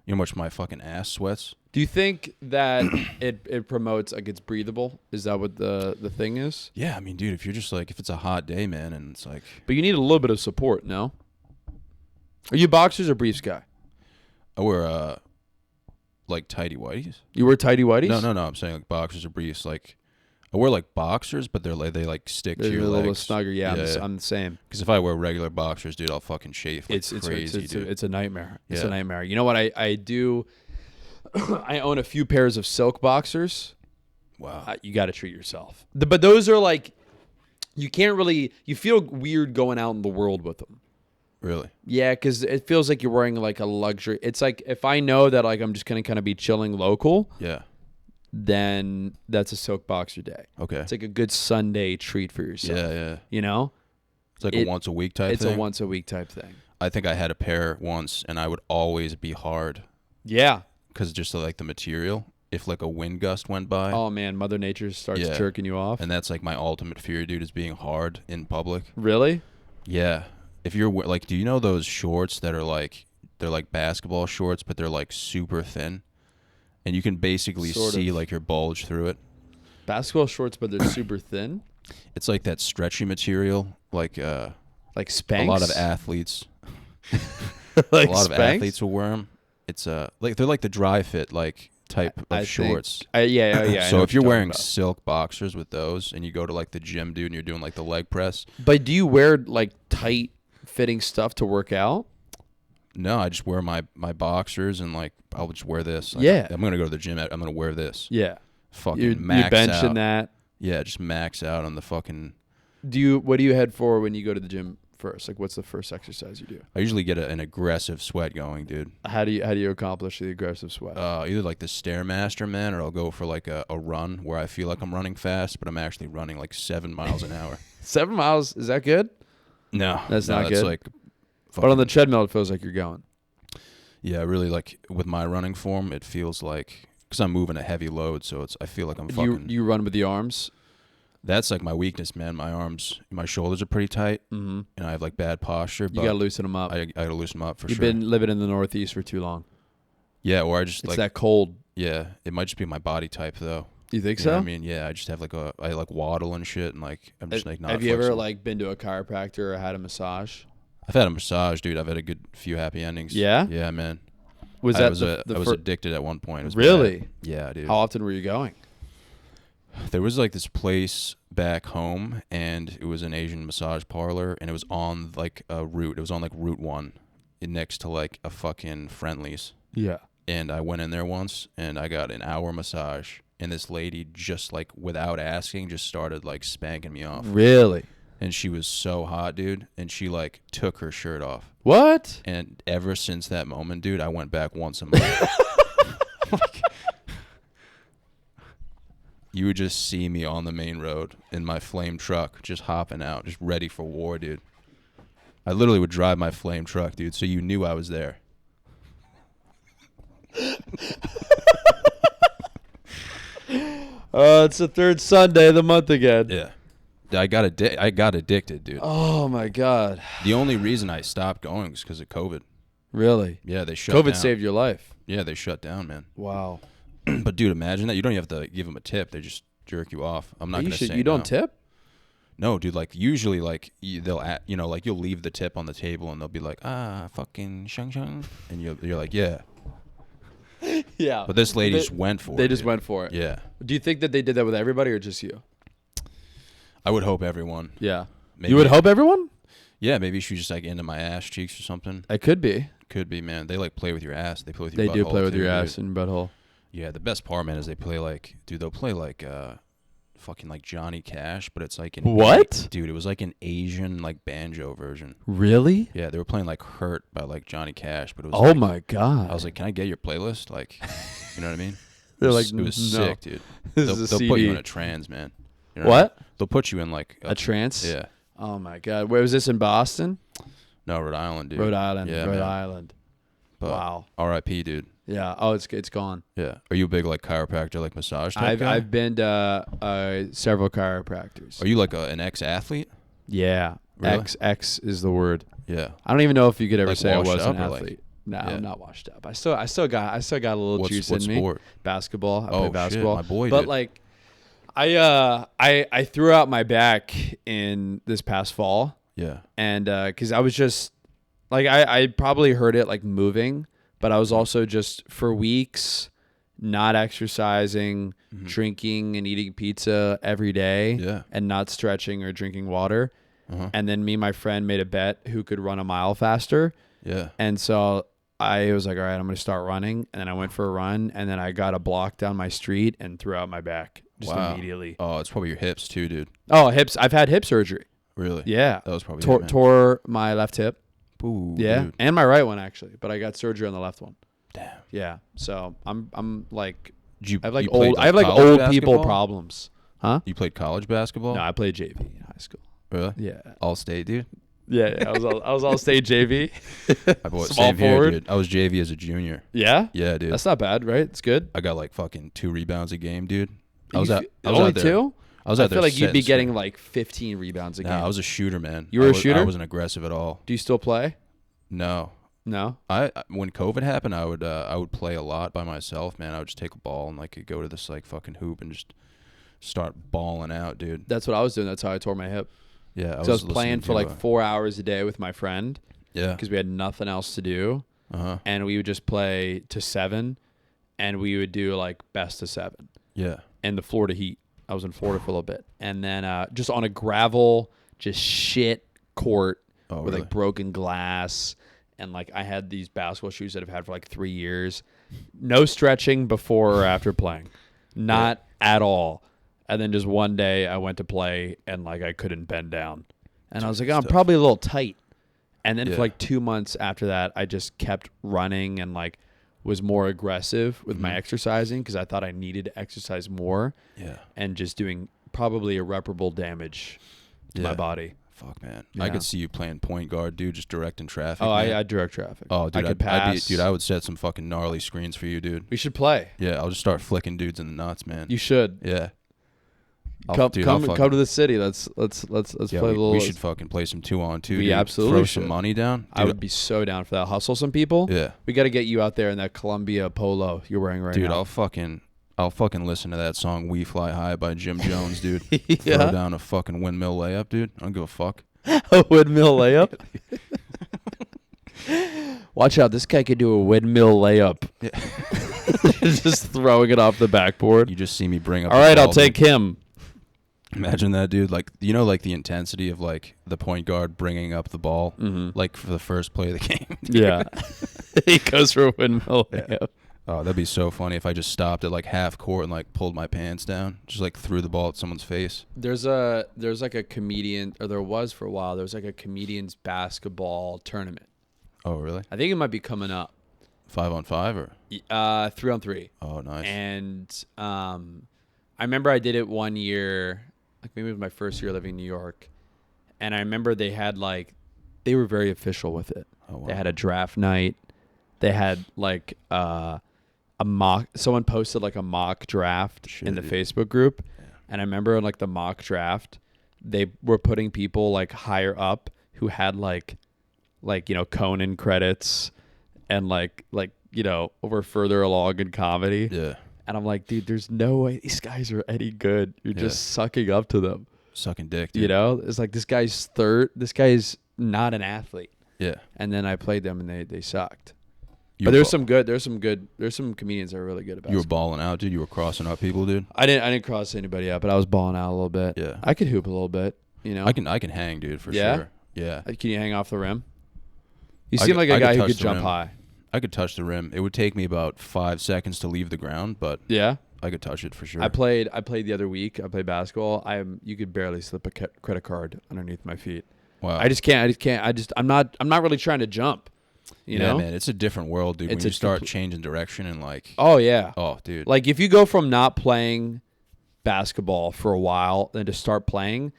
you know how much my fucking ass sweats? Do you think that it promotes, like, it's breathable? Is that what the thing is? Yeah, I mean, dude, if you're just like, if it's a hot day, man, and it's like... But you need a little bit of support, no? Are you boxers or briefs guy? I wear, like, tighty whities. You wear tighty whities? No, I'm saying, like, boxers or briefs. Like, I wear, like, boxers, but they stick to your legs. A little snugger, yeah. I'm the same. Because if I wear regular boxers, dude, I'll fucking chafe like crazy, dude. It's a nightmare. It's a nightmare. You know what I do? I own a few pairs of silk boxers. Wow. You got to treat yourself. But those are like, you can't really, you feel weird going out in the world with them. Really? Yeah, because it feels like you're wearing like a luxury. It's like, if I know that like I'm just going to kind of be chilling local. Yeah. Then that's a silk boxer day. Okay. It's like a good Sunday treat for yourself. Yeah. You know? It's like a once a week type thing. It's a once a week type thing. I think I had a pair once, and I would always be hard. Yeah. Because just like the material, if like a wind gust went by. Oh man, Mother Nature starts jerking you off. And that's like my ultimate fear, dude, is being hard in public. Really? Yeah. If you're like, do you know those shorts that are like, they're like basketball shorts, but they're like super thin? And you can basically see like your bulge through it. Basketball shorts, but they're super thin? It's like that stretchy material, like Spanx? A lot of athletes. Like a lot Spanx? of athletes will wear them. It's like they're like the dry fit like type of shorts. Yeah. So if you're wearing silk boxers with those, and you go to like the gym, dude, and you're doing like the leg press. But do you wear like tight fitting stuff to work out? No, I just wear my boxers, and like I'll just wear this. Like, yeah. I'm gonna go to the gym. I'm gonna wear this. Yeah. Fucking max you're benching out. that. Yeah, just max out on the fucking. What do you head for when you go to the gym first? Like, what's the first exercise you do? I usually get an aggressive sweat going, dude. How do you accomplish the aggressive sweat? Either like the Stairmaster, man, or I'll go for like a run where I feel like I'm running fast, but I'm actually running like 7 miles an hour. 7 miles, is that good? No, that's not good. Like, but on the treadmill, it feels like you're going. Yeah, really, like with my running form, it feels like, because I'm moving a heavy load, so I feel like I'm fucking. You run with the arms? That's like my weakness, man. My arms, my shoulders are pretty tight, and I have like bad posture. But you gotta loosen them up. I gotta loosen them up for sure. You've been living in the Northeast for too long. Yeah, or I just it's that cold. Yeah, it might just be my body type though. You think so? Know what I mean, yeah, I just have I like waddle and shit, and like I'm just like not. Have you ever like been to a chiropractor or had a massage? I've had a massage, dude. I've had a good few happy endings. Yeah? Yeah, man. I was addicted at one point. It was really? bad. Yeah, dude. How often were you going? There was like this place back home, and it was an Asian massage parlor, and it was on like a route. It was on like Route 1 next to like a fucking Friendly's. Yeah. And I went in there once, and I got an hour massage, and this lady just like without asking just started like spanking me off. Really? And she was so hot, dude, and she like took her shirt off. What? And ever since that moment, dude, I went back once a month. You would just see me on the main road in my flame truck, just hopping out, just ready for war, dude. I literally would drive my flame truck, dude, so you knew I was there. It's the third Sunday of the month again. Yeah. I got addicted, dude. Oh, my God. The only reason I stopped going was because of COVID. Really? Yeah, they shut down. COVID saved your life. Yeah, they shut down, man. Wow. But, dude, imagine that. You don't even have to give them a tip. They just jerk you off. I'm not going to say You don't tip? No, dude. Like, usually, like, they'll, like, you'll leave the tip on the table, and they'll be like, fucking shung shung. And you're like, yeah. Yeah. But this lady just went for it. They just went for it. Yeah. Do you think that they did that with everybody or just you? I would hope everyone. Yeah. Maybe, you would hope everyone? Yeah, maybe she was just like into my ass cheeks or something. It could be. Could be, man. They like play with your ass. They play with your butthole. They do play with your ass and butthole. Yeah, the best part, man, is they'll play like fucking like Johnny Cash, but it's like What? Dude, it was like an Asian like banjo version. Really? Yeah, they were playing like "Hurt" by like Johnny Cash, but it was. Oh like, my god! I was like, can I get your playlist? Like, you know what I mean? They're it was no. sick, dude. This They'll is a put you CD. in a trance, man. You know What? They'll put you in like A trance? Yeah. Oh my god! Where was this in Boston? No, Rhode Island, dude. Rhode Island. Yeah, Rhode man. Island. But Wow. R.I.P., dude. Yeah. Oh, it's gone. Yeah. Are you a big like chiropractor, like massage type guy? I've been to several chiropractors. Are you like an ex-athlete? Yeah. Really? X is the word. Yeah. I don't even know if you could ever Like say I was washed an up or, like- athlete. No, Yeah. I'm not washed up. I still got a little juice what in me. sport? Basketball. I Oh, play shit, basketball. my boy But did. like, I threw out my back in this past fall, Yeah. and because I was just like I probably heard it like moving, but I was also just for weeks not exercising, drinking and eating pizza every day, Yeah. and not stretching or drinking water. Uh-huh. And then me and my friend made a bet who could run a mile faster. Yeah. And so I was like, all right, I'm going to start running. And then I went for a run, and then I got a block down my street and threw out my back just Wow. immediately. Oh, it's probably your hips too, dude. Oh, hips. I've had hip surgery. Really? Yeah. That was probably Tore, it, man. tore my left hip. Ooh, Yeah. dude. And my right one, actually. But I got surgery on the left one. Damn. Yeah. So I'm like, You, I have like you played, old, I have like college old people basketball? problems. Huh? You played college basketball? No, I played JV in high school. Really? Yeah. All state, dude. Yeah. I was all state JV. I bought Small same here, forward. dude. I was JV as a junior. Yeah. Yeah, dude. That's not bad, right? It's good. I got like fucking 2 rebounds a game, dude. I was only out there. two? I was I out there feel like you'd be setting getting screen. like 15 rebounds a game. Nah, I was a shooter, man. You were I a was- shooter? I wasn't aggressive at all. Do you still play? No. No. When COVID happened, I would play a lot by myself, man. I would just take a ball and like go to this like fucking hoop and just start balling out, dude. That's what I was doing. That's how I tore my hip. Yeah, So I was playing listening for to, like 4 hours a day with my friend yeah. because we had nothing else to do. Uh-huh. And we would just play to 7, and we would do like best of 7 Yeah. in the Florida heat. I was in Florida for a little bit. And then just on a gravel, just shit court Oh, with really? like broken glass. And like I had these basketball shoes that I've had for like 3 years. No stretching before or after playing. Not at all. And then just one day I went to play and like I couldn't bend down. And I was like, oh, I'm probably a little tight. And then Yeah. for like 2 months after that, I just kept running and like was more aggressive with my exercising because I thought I needed to exercise more Yeah. and just doing probably irreparable damage to my Yeah. body. Fuck, man. Yeah. I could see you playing point guard, dude, just directing traffic. Oh, man. I direct traffic. Oh, dude, I could pass. I would set some fucking gnarly screens for you, dude. We should play. Yeah, I'll just start flicking dudes in the nuts, man. You should. Yeah. Come I'll fucking- to the city. Let's Yeah, play a little. we should fucking play some 2-on-2. We dude. absolutely throw should. some money down. I Dude, would be so down for that. Hustle some people. Yeah, We got to get you out there in that Columbia polo you're wearing right dude, now. I'll fucking listen to that song "We Fly High" by Jim Jones, dude. Throw Yeah. down a fucking windmill layup, dude. I don't give a fuck. A windmill layup. Watch out! This guy could do a windmill layup. Just throwing it off the backboard. You just see me bring up. All the right, I'll ball, take dude. him. Imagine that, dude. Like, you know, like the intensity of like the point guard bringing up the ball, like for the first play of the game. Yeah, he goes for a windmill Yeah. layup. Oh, that'd be so funny if I just stopped at like half court and like pulled my pants down, just like threw the ball at someone's face. There's like a comedian, or there was for a while. There was like a comedian's basketball tournament. Oh, really? I think it might be coming up. 5-on-5 or? 3-on-3. Oh, nice. And I remember I did it one year, like maybe it was my first year living in New York. And I remember they were very official with it. Oh, wow. They had a draft night. They had like a mock, someone posted like a mock draft Shit, in the dude. Facebook group. Yeah. And I remember in like the mock draft, they were putting people like higher up who had like, you know, Conan credits and like, you know, were further along in comedy. Yeah. And I'm like, dude, there's no way these guys are any good. You're Yeah. just sucking up to them. Sucking dick, dude. You know, it's like this guy's third. This guy's not an athlete. Yeah. And then I played them, and they sucked. You But were there's some comedians that are really good at You were basketball. balling out, dude. You were crossing up people, dude. I didn't cross anybody out, but I was balling out a little bit. Yeah. I could hoop a little bit. You know, I can hang, dude, for Yeah? sure. Yeah. Can you hang off the rim? You I seem could- like I a could guy who touch could the jump rim. high. I could touch the rim. It would take me about 5 seconds to leave the ground, but Yeah. I could touch it for sure. I played the other week. I played basketball. You could barely slip a credit card underneath my feet. Wow. I just can't. I'm not really trying to jump. You know, man, it's a different world, dude. When you start changing direction and like, oh yeah, oh dude, like if you go from not playing basketball for a while then to start playing,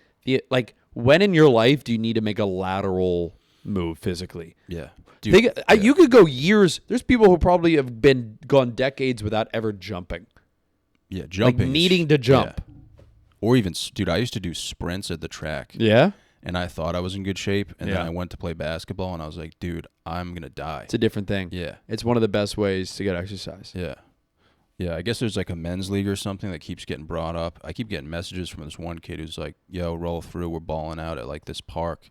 like when in your life do you need to make a lateral move physically? Yeah, dude, you could go years. There's people who probably have gone decades without ever jumping. Yeah, jumping, like needing to jump, or even, dude. I used to do sprints at the track. Yeah. And I thought I was in good shape, and then I went to play basketball, and I was like, dude, I'm going to die. It's a different thing. Yeah. It's one of the best ways to get exercise. Yeah. Yeah, I guess there's like a men's league or something that keeps getting brought up. I keep getting messages from this one kid who's like, yo, roll through, we're balling out at like this park.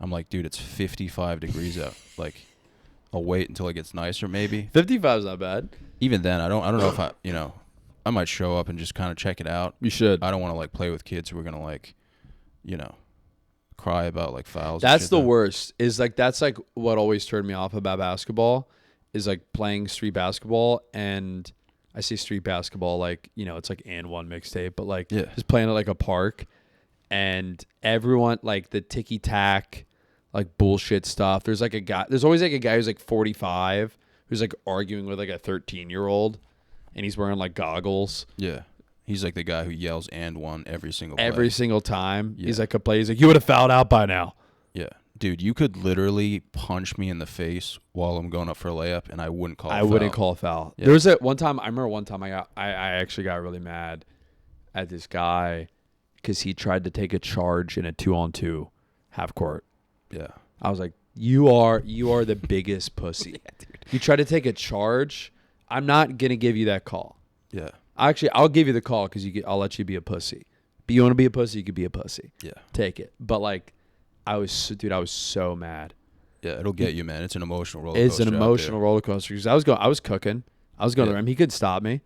I'm like, dude, it's 55 degrees out. Like, I'll wait until it gets nicer maybe. 55 is not bad. Even then, I don't know if I might show up and just kind of check it out. You should. I don't want to like play with kids who are going to like, cry about like fouls. That's the worst. Is like that's like what always turned me off about basketball is like playing street basketball. And I say street basketball like, it's like and one mixtape, but like just playing at like a park and everyone like the ticky tack like bullshit stuff. There's always like a guy who's like 45 who's like arguing with like a 13-year-old and he's wearing like goggles. Yeah. He's like the guy who yells and one every single play. Every single time. Yeah. He's like a play. He's like, you would have fouled out by now. Yeah. Dude, you could literally punch me in the face while I'm going up for a layup, and I wouldn't call a foul. I wouldn't call a foul. Yeah. There was one time, I remember one time I actually got really mad at this guy because he tried to take a charge in a 2-on-2 half court. Yeah. I was like, you are the biggest pussy. Yeah, dude. You try to take a charge, I'm not going to give you that call. Yeah. Actually, I'll give you the call because I'll let you be a pussy. But you want to be a pussy, you could be a pussy. Yeah. Take it. But like, I was so mad. Yeah, it'll get you, man. It's an emotional roller coaster. It's an emotional roller coaster because I was cooking. I was going to him. He could stop me.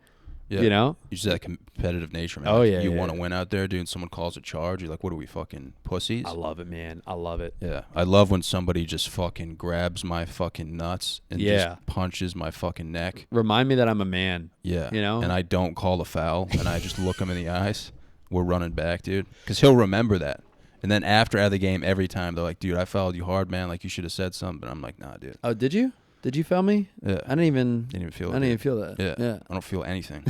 Yeah. You just that competitive nature, man. Oh, like, yeah. You want to win out there, dude, and someone calls a charge. You're like, what are we, fucking pussies? I love it, man. I love it. Yeah. I love when somebody just fucking grabs my fucking nuts and just punches my fucking neck. Remind me that I'm a man. Yeah. And I don't call a foul, and I just look him in the eyes. We're running back, dude. Because he'll remember that. And then after the game, every time, they're like, dude, I fouled you hard, man. Like, you should have said something. But I'm like, nah, dude. Oh, did you? Did you foul me? Yeah. I didn't even feel it. I didn't even feel that. Yeah. I don't feel anything.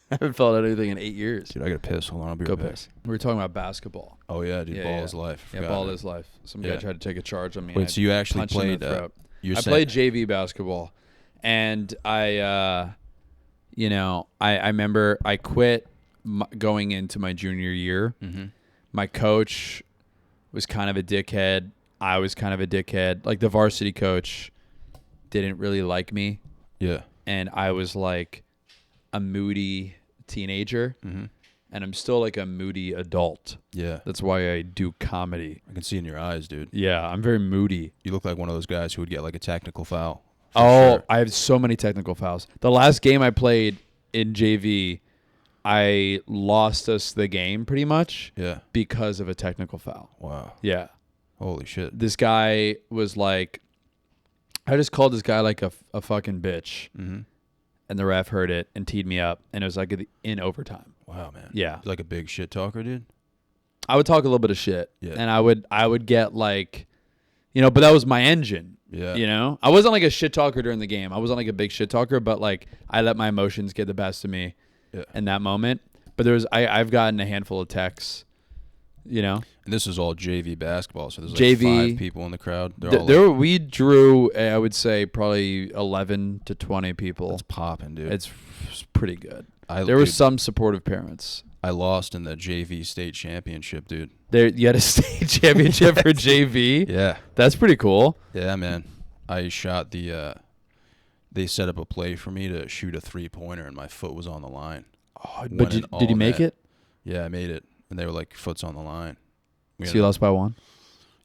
I haven't felt anything in 8 years. Dude, I got to piss. Hold on. I'll be Go right back. piss. We were talking about basketball. Oh, yeah, dude. Ball is life. Yeah, ball is life. Some guy tried to take a charge on me. Wait, so you actually played... I played JV basketball. And I remember I quit going into my junior year. Mm-hmm. My coach was kind of a dickhead. I was kind of a dickhead. Like the varsity coach didn't really like me. Yeah. And I was like a moody teenager. Mm-hmm. And I'm still like a moody adult. Yeah. That's why I do comedy. I can see in your eyes, dude. Yeah, I'm very moody. You look like one of those guys who would get like a technical foul. Sure. I have so many technical fouls. The last game I played in JV, I lost us the game pretty much. Yeah. Because of a technical foul. Wow. Yeah. Holy shit. This guy was like, I just called this guy like a fucking bitch. Mm-hmm. And the ref heard it and teed me up. And it was like in overtime. Wow, man. Yeah. He's like a big shit talker, dude. I would talk a little bit of shit. Yeah. And I would get like, but that was my engine. Yeah. I wasn't like a shit talker during the game. I wasn't like a big shit talker, but like I let my emotions get the best of me in that moment. But I've gotten a handful of texts, And this is all JV basketball, so there's like JV, 5 people in the crowd. We drew, I would say, probably 11 to 20 people. It's popping, dude. It's pretty good. There were some supportive parents. I lost in the JV state championship, dude. You had a state championship for JV? Yeah. That's pretty cool. Yeah, man. I shot they set up a play for me to shoot a 3-pointer, and my foot was on the line. Oh, but did you make it? Yeah, I made it. And they were like, foot's on the line. So you lost by 1?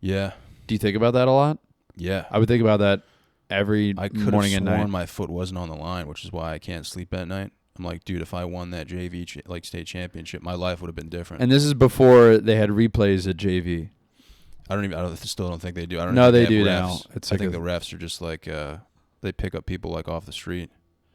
Yeah. Do you think about that a lot? Yeah. I would think about that every morning and night. I could have sworn my foot wasn't on the line, which is why I can't sleep at night. I'm like, dude, if I won that JV state championship, my life would have been different. And this is before they had replays at JV. I still don't think they do. I don't no, know. They do now. I think the refs are just like, They pick up people like off the street.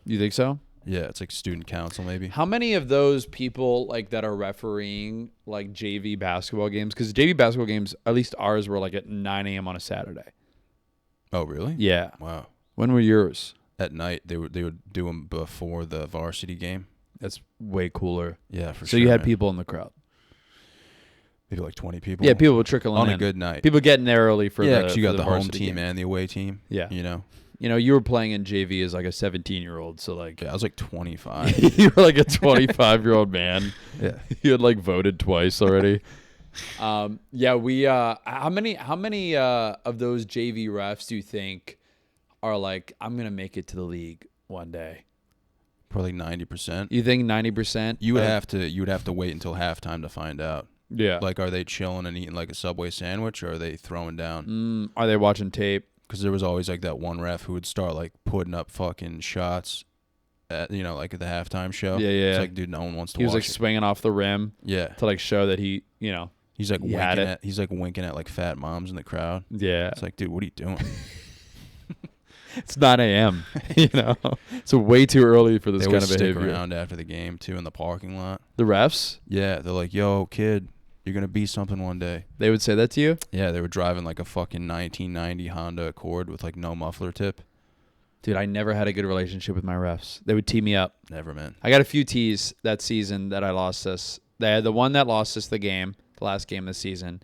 You think so? Yeah, it's like student council maybe. How many of those people like that are refereeing like JV basketball games? Because JV basketball games, at least ours, were like at 9 a.m. on a Saturday. Oh, really? Yeah. Wow. When were yours? At night. They would do them before the varsity game. That's way cooler. Yeah, for sure. So you had man. people in the crowd. Maybe like 20 people. Yeah, people were trickling in on a good night. People getting there early for yeah, the because you got the home varsity team game. and the away team. Yeah. You know. You know, you were playing in JV as like a 17-year-old, so like Yeah, I was like 25. you were like a 25-year-old man. Yeah. You had like voted twice already. Yeah, we how many of those JV refs do you think are like, I'm gonna make it to the league one day? Probably 90%. You think 90%? You would have to wait until halftime to find out. Yeah. Like, are they chilling and eating like a Subway sandwich, or are they throwing down? Are they watching tape? Because there was always like that one ref who would start like putting up fucking shots at, you know, like at the halftime show. Yeah, yeah. It's like, dude, no one wants to He was watch like it. swinging off the rim. Yeah. To like show that he, you know, He's like he had it. he's like winking at like fat moms in the crowd. Yeah. It's like, dude, what are you doing? It's 9 a.m. You know, it's way too early for this They kind would of stick behavior. around after the game too in the parking lot. The refs, Yeah, they're like, yo, kid, you're gonna be something one day. they would say that to you. Yeah, they were driving like a fucking 1990 Honda Accord with like no muffler tip. Dude, I never had a good relationship with my refs. They would tee me up. Never, man. I got a few tees that season that I lost us. They had the one that lost us the game, the last game of the season.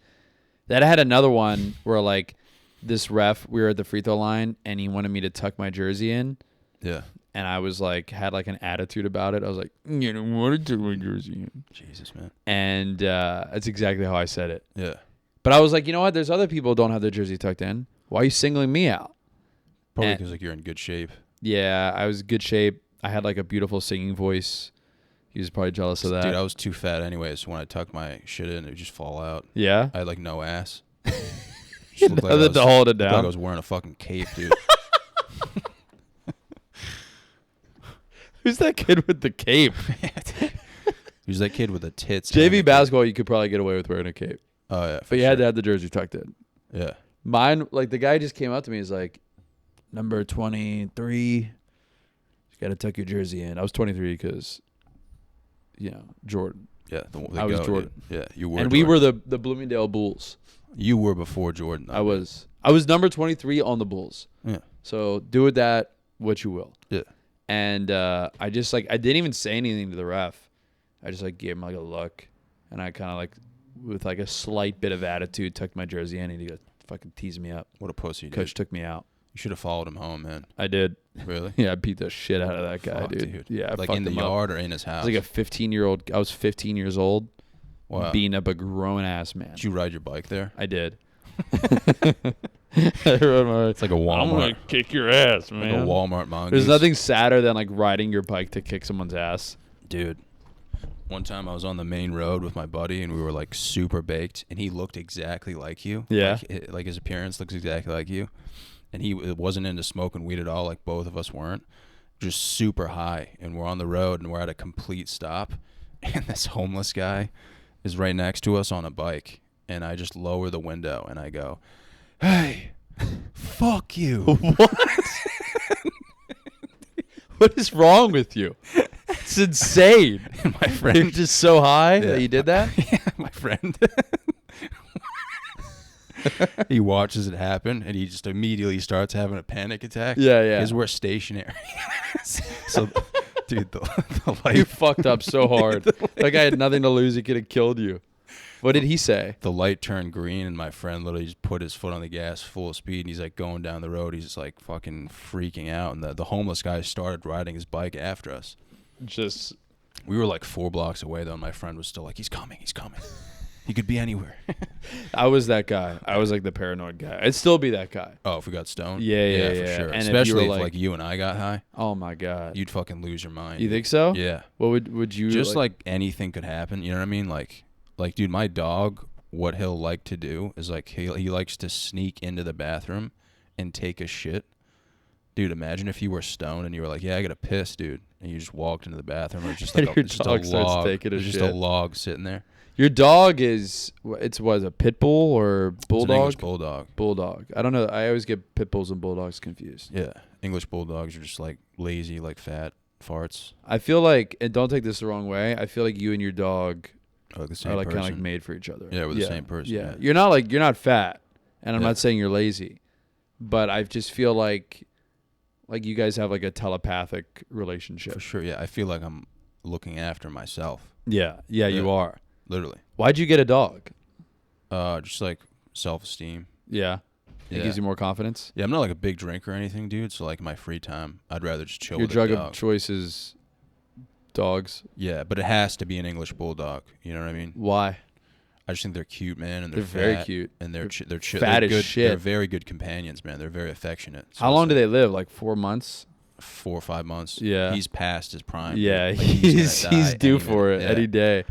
Then I had another one where like this ref, we were at the free throw line and he wanted me to tuck my jersey in. Yeah. And I was like, had like an attitude about it. I was like, you don't want to tuck my jersey in. Jesus, man. And that's exactly how I said it. Yeah. But I was like, you know what? There's other people who don't have their jersey tucked in. Why are you singling me out? Probably And- because like you're in good shape. Yeah, I was in good shape. I had like a beautiful singing voice. He was probably jealous of that. Dude, I was too fat anyway, so when I tucked my shit in, it would just fall out. Yeah? I had like no ass. Just looked Nothing to hold it looked like down. I was wearing a fucking cape, dude. Who's that kid with the cape? Who's that kid with the tits? and JV everything? basketball, you could probably get away with wearing a cape. Oh yeah, But you had to have the jersey tucked in. Yeah. Mine, like the guy just came up to me. He's like, number 23, you got to tuck your jersey in. I was 23 because, you know, Jordan. Yeah. I was Jordan. Dude. Yeah, you were. And Jordan. we were the Bloomingdale Bulls. You were before Jordan. I was number 23 on the Bulls. Yeah. So do with that what you will. Yeah. And I just like, I didn't even say anything to the ref. I just like gave him like a look, and I kind of like, with like a slight bit of attitude, tucked my jersey in, and he fucking teased me up. What a pussy, dude. Coach took me out. You should have followed him home, man. I did. Really? Yeah, I beat the shit out of that guy, Fuck, dude. Yeah, I like fucked in the him up. yard or in his house? I was like a 15-year-old. I was 15 years old, Wow. beating up a grown ass man. Did you ride your bike there? I did. It's like a Walmart. I'm gonna kick your ass, Like man. a Walmart mongoose. There's nothing sadder than like riding your bike to kick someone's ass. Dude, one time I was on the main road with my buddy and we were like super baked and he looked exactly like you. Yeah. Like his appearance looks exactly like you. And he wasn't into smoking weed at all, like both of us weren't. Just super high. And we're on the road and we're at a complete stop. And this homeless guy is right next to us on a bike. And I just lower the window and I go, hey, fuck you. What is wrong with you? It's insane. And my friend, You're just so high Yeah. that you did that? yeah, my friend. He watches it happen and he just immediately starts having a panic attack. Yeah, yeah. Because we're stationary. So, dude, the You light, fucked up so hard. That guy had nothing to lose. He could have killed you. What did he say? the light turned green and my friend literally just put his foot on the gas full speed and he's like going down the road. He's just like fucking freaking out. And the homeless guy started riding his bike after us. Just We were like 4 blocks away though. And my friend was still like, he's coming. He could be anywhere. I was that guy. I was like the paranoid guy. I'd still be that guy. Oh, if we got stoned? Yeah, for yeah. sure. And if you especially were if like- you and I got high, Oh my god. you'd fucking lose your mind. You think so? Yeah. What would you Just like anything could happen. You know what I mean? Like, dude, my dog, what he'll like to do is like he likes to sneak into the bathroom and take a shit. Dude, imagine if you were stoned and you were like, yeah, I gotta piss, dude. and you just walked into the bathroom, and it's just like your dog starts taking a There's shit. just a log sitting there. Your dog is a pit bull or bulldog? It's an English bulldog. Bulldog. I don't know. I always get pit bulls and bulldogs confused. Yeah, English bulldogs are just like lazy, like fat farts. I feel like, and don't take this the wrong way, I feel like you and your dog Like the same are like kind person. of like made for each other. Yeah, we're the same person. Yeah. Yeah. You're not fat, and I'm Yeah. not saying you're lazy, but I just feel like you guys have like a telepathic relationship. For sure. Yeah, I feel like I'm looking after myself. Yeah, you are. Literally. Why'd you get a dog? Just like self-esteem. Yeah. It gives you more confidence. Yeah, I'm not like a big drinker or anything, dude. So like my free time, I'd rather just chill Your with drug a dog. of choice is dogs. Yeah, but it has to be an English bulldog. You know what I mean? Why? I just think they're cute, man, and They're fat, very cute. and they're fat as good, shit. They're very good companions, man. They're very affectionate. So How long do they live? Like 4 months? 4 or 5 months. Yeah. He's past his prime. Yeah, dude. Like, he's gonna die due any for it minute. any Yeah. day.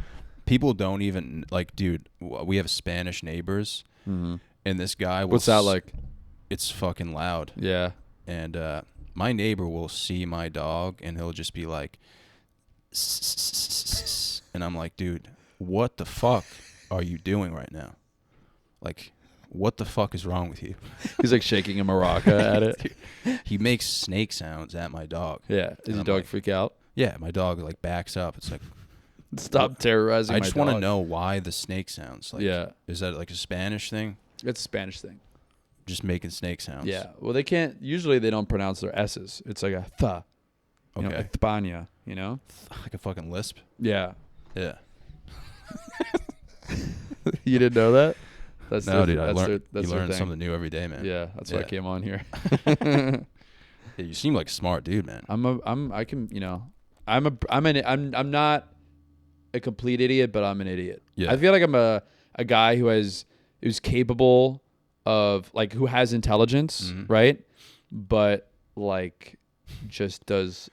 People don't even like, dude. We have Spanish neighbors, and this guy. What's that like? It's fucking loud. Yeah. And my neighbor will see my dog, and he'll just be like, and I'm like, dude, what the fuck are you doing right now? Like, what the fuck is wrong with you? He's like shaking a maraca at it. He makes snake sounds at my dog. Yeah. Does your I'm dog like, freak out? Yeah, my dog like backs up. It's like, Stop terrorizing my I dog. just want to know why the snake sounds. Like, Yeah. Is that like a Spanish thing? It's a Spanish thing. Just making snake sounds. Yeah. Well, they can't. Usually, they don't pronounce their s's. It's like a th. You know, Okay. España. You know. Like a fucking lisp. Yeah. Yeah. You didn't know that? That's No, dude. That's You learn thing. something new every day, man. Yeah, that's why I Yeah. came on here. Yeah, you seem like a smart dude, man. I'm not a complete idiot, but I'm an idiot. Yeah. I feel like I'm a guy who's capable of like who has intelligence, Mhm. right? But like does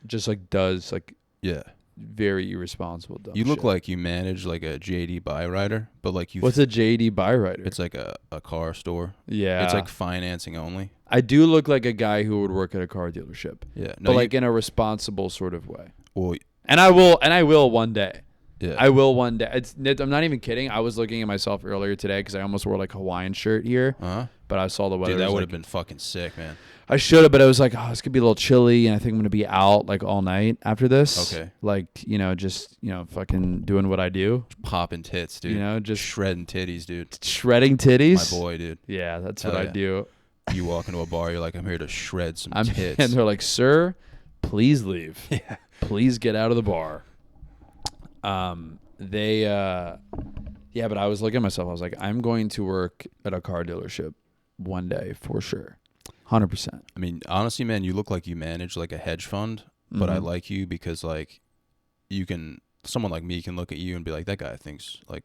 Yeah. very irresponsible dumb You look shit. like you manage like a JD Bywriter, but like you. What's a JD Bywriter? It's like a car store. Yeah. It's like financing only. I do look like a guy who would work at a car dealership. Yeah. But like in a responsible sort of way. Well, And I will one day. yeah. I will one day. I'm not even kidding. I was looking at myself earlier today because I almost wore like a Hawaiian shirt here, Uh-huh. but I saw the weather. Dude, that was would like, have been fucking sick, man. I should have, but I was like, oh, it's gonna be a little chilly, and I think I'm gonna be out like all night after this. Okay. Like just fucking doing what I do. Popping tits, dude. You know, just shredding titties, dude. shredding titties. My boy, dude. Yeah, that's Hell what I yeah. do. You walk into a bar, you're like, I'm here to shred some tits. And they're like, sir, please leave. Yeah. Please get out of the bar. But I was looking at myself. I was like, I'm going to work at a car dealership one day for sure. 100%. I mean, honestly, man, you look like you manage like a hedge fund, but I Mhm. like you because like someone like me can look at you and be like, that guy thinks like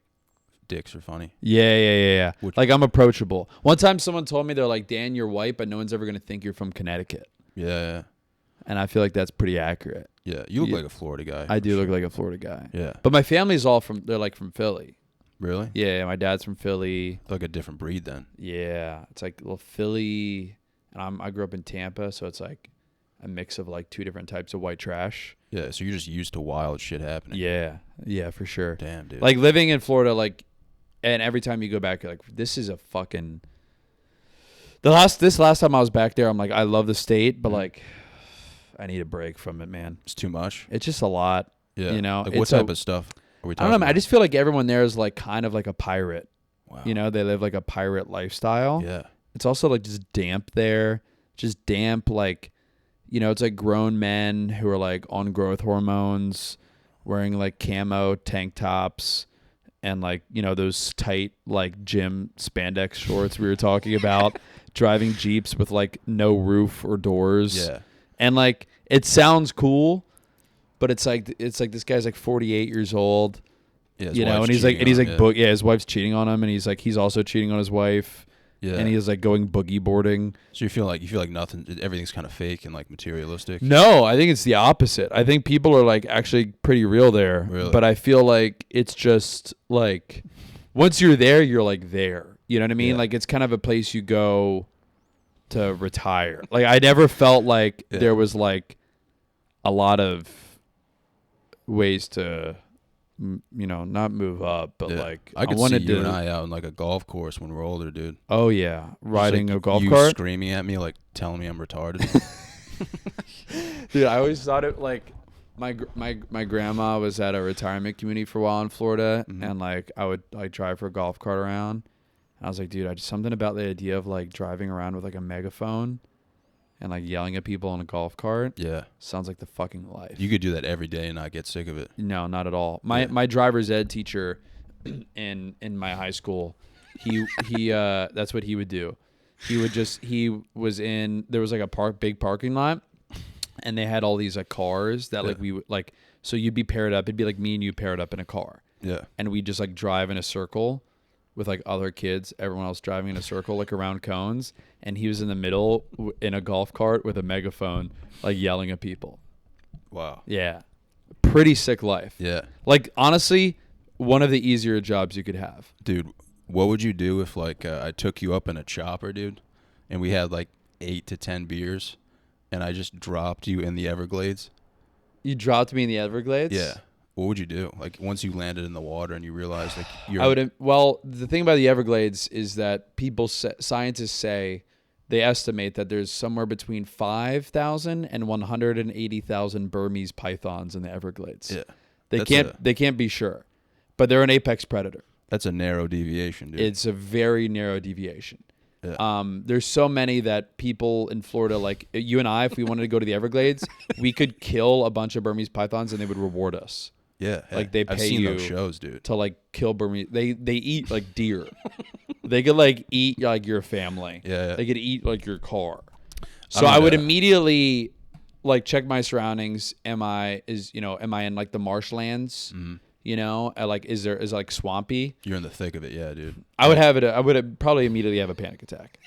dicks are funny. Yeah. Which- Like I'm approachable. One time someone told me, they're like, Dan, you're white, but no one's ever going to think you're from Connecticut. Yeah. And I feel like that's pretty accurate. Yeah. You look Yeah. like a Florida guy. I for do sure. look like a Florida guy. Yeah. But my family's all they're like from Philly. Really? Yeah, my dad's from Philly. Like a different breed then. Yeah, it's like little Philly, and I grew up in Tampa, so it's like a mix of like two different types of white trash. Yeah. So you're just used to wild shit happening. Yeah, for sure. Damn, dude. Like living in Florida, like, and every time you go back, you're like, this is a fucking. This last time I was back there, I'm like, I love the state, but like, I need a break from it, man. It's too much. It's just a lot. Yeah. You know, Like what it's type of stuff are we I talking don't know, man. I about? just feel like everyone there is like kind of like a pirate. Wow. You know, they live like a pirate lifestyle. Yeah. It's also like just damp there. Just damp, like, it's like grown men who are like on growth hormones, wearing like camo tank tops and like, those tight like gym spandex shorts we were talking about, driving Jeeps with like no roof or doors. Yeah. And like, it sounds cool, but it's like this guy's like 48 years old. Yeah. And he's like, his wife's cheating on him, and he's also cheating on his wife. Yeah. And he is like going boogie boarding. So you feel like nothing, everything's kind of fake and like materialistic. No, I think it's the opposite. I think people are like actually pretty real there. Really? But I feel like it's just like once you're there, you're like there. You know what I mean? Yeah. Like it's kind of a place you go to retire. Like I never felt like Yeah. there was like a lot of ways to, not move up, but like I could wanted see you to. and I out in like a golf course when we're older, dude. Oh yeah, riding a golf you cart, screaming at me like telling me I'm retarded. dude. I always thought it like my grandma was at a retirement community for a while in Florida, and like I would like drive her golf cart around. And I was like, dude, I just something about the idea of like driving around with like a megaphone and like yelling at people in a golf cart. Yeah, sounds like the fucking life. You could do that every day and not get sick of it. No, not at all. My driver's ed teacher in my high school, he that's what he would do. There was like a big parking lot, and they had all these like cars that like we would like. So you'd be paired up. It'd be like me and you paired up in a car. Yeah. And we just like drive in a circle with like other kids, everyone else driving in a circle like around cones, and he was in the middle in a golf cart with a megaphone like yelling at people. Wow. Yeah. Pretty sick life. Yeah. Like honestly, one of the easier jobs you could have. Dude, what would you do if like I took you up in a chopper, dude, and we had like 8 to 10 beers and I just dropped you in the Everglades? You dropped me in the Everglades? Yeah. What would you do? Like once you landed in the water and you realized like you're... Well, the thing about the Everglades is that scientists say they estimate that there's somewhere between 5,000 and 180,000 Burmese pythons in the Everglades. Yeah. They can't be sure, but they're an apex predator. That's a narrow deviation, dude. It's a very narrow deviation. Yeah. There's so many that people in Florida, like you and I, if we wanted to go to the Everglades, we could kill a bunch of Burmese pythons and they would reward us. Yeah, like they pay I've seen you those shows, dude, to like kill Burmese. They eat like deer. They could like eat like your family. Yeah, they could eat like your car. So I would immediately like check my surroundings. Am I in like the marshlands? Mm-hmm. Like is like swampy? You're in the thick of it, yeah, dude. I would probably immediately have a panic attack.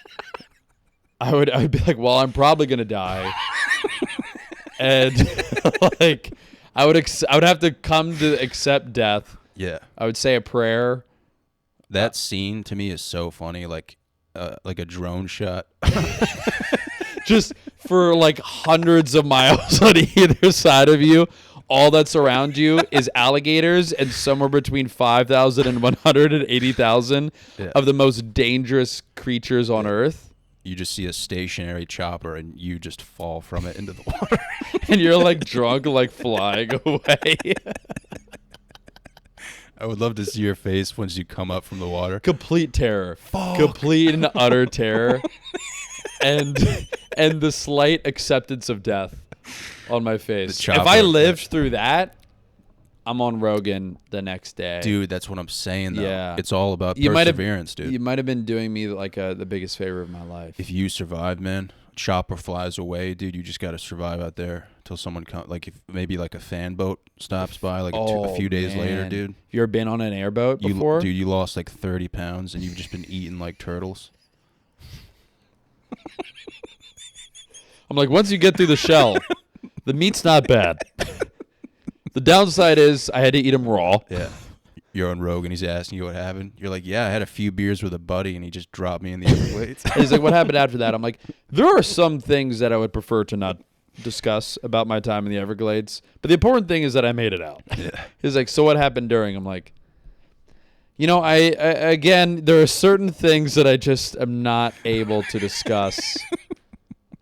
I would be like, well, I'm probably gonna die, and like. I would have to come to accept death. Yeah. I would say a prayer. That scene to me is so funny, like a drone shot. Just for like hundreds of miles on either side of you, all that's around you is alligators and somewhere between 5,000 and 180,000 of the most dangerous creatures on Earth. You just see a stationary chopper and you just fall from it into the water. And you're like drunk, like flying away. I would love to see your face once you come up from the water. Complete terror. Fuck. Complete and utter terror. And the slight acceptance of death on my face. If I lived through that, I'm on Rogan the next day. Dude, that's what I'm saying, though. Yeah. It's all about perseverance, dude. You might have been doing me like the biggest favor of my life. If you survive, man, chopper flies away, dude, you just got to survive out there until someone comes. Like if maybe like a fan boat stops by like a few days later, dude. You ever been on an airboat before? Dude, you lost like 30 pounds and you've just been eating like turtles. I'm like, once you get through the shell, the meat's not bad. The downside is I had to eat them raw. Yeah. You're on Rogan. He's asking you what happened. You're like, yeah, I had a few beers with a buddy, and he just dropped me in the Everglades. He's like, what happened after that? I'm like, there are some things that I would prefer to not discuss about my time in the Everglades, but the important thing is that I made it out. Yeah. He's like, so what happened during? I'm like, I again, there are certain things that I just am not able to discuss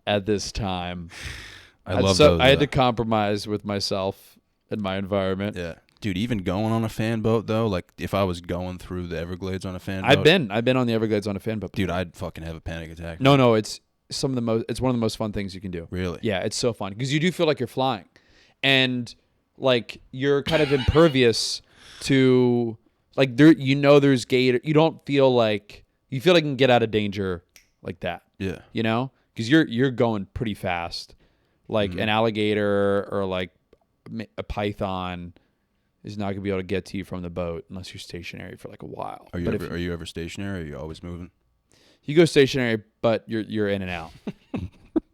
at this time. I love those. I had to compromise with myself and my environment. Yeah. Dude, even going on a fan boat though, like if I was going through the Everglades on a fan boat. I've been on the Everglades on a fan boat. Dude, I'd fucking have a panic attack. No, it's it's one of the most fun things you can do. Really? Yeah, it's so fun because you do feel like you're flying. And like you're kind of impervious to like there's gator. You don't feel like you feel like you can get out of danger like that. Yeah. Because you're going pretty fast. Like an alligator or like a python is not going to be able to get to you from the boat unless you're stationary for like a while. Are you ever stationary or are you always moving? You go stationary, but you're in and out.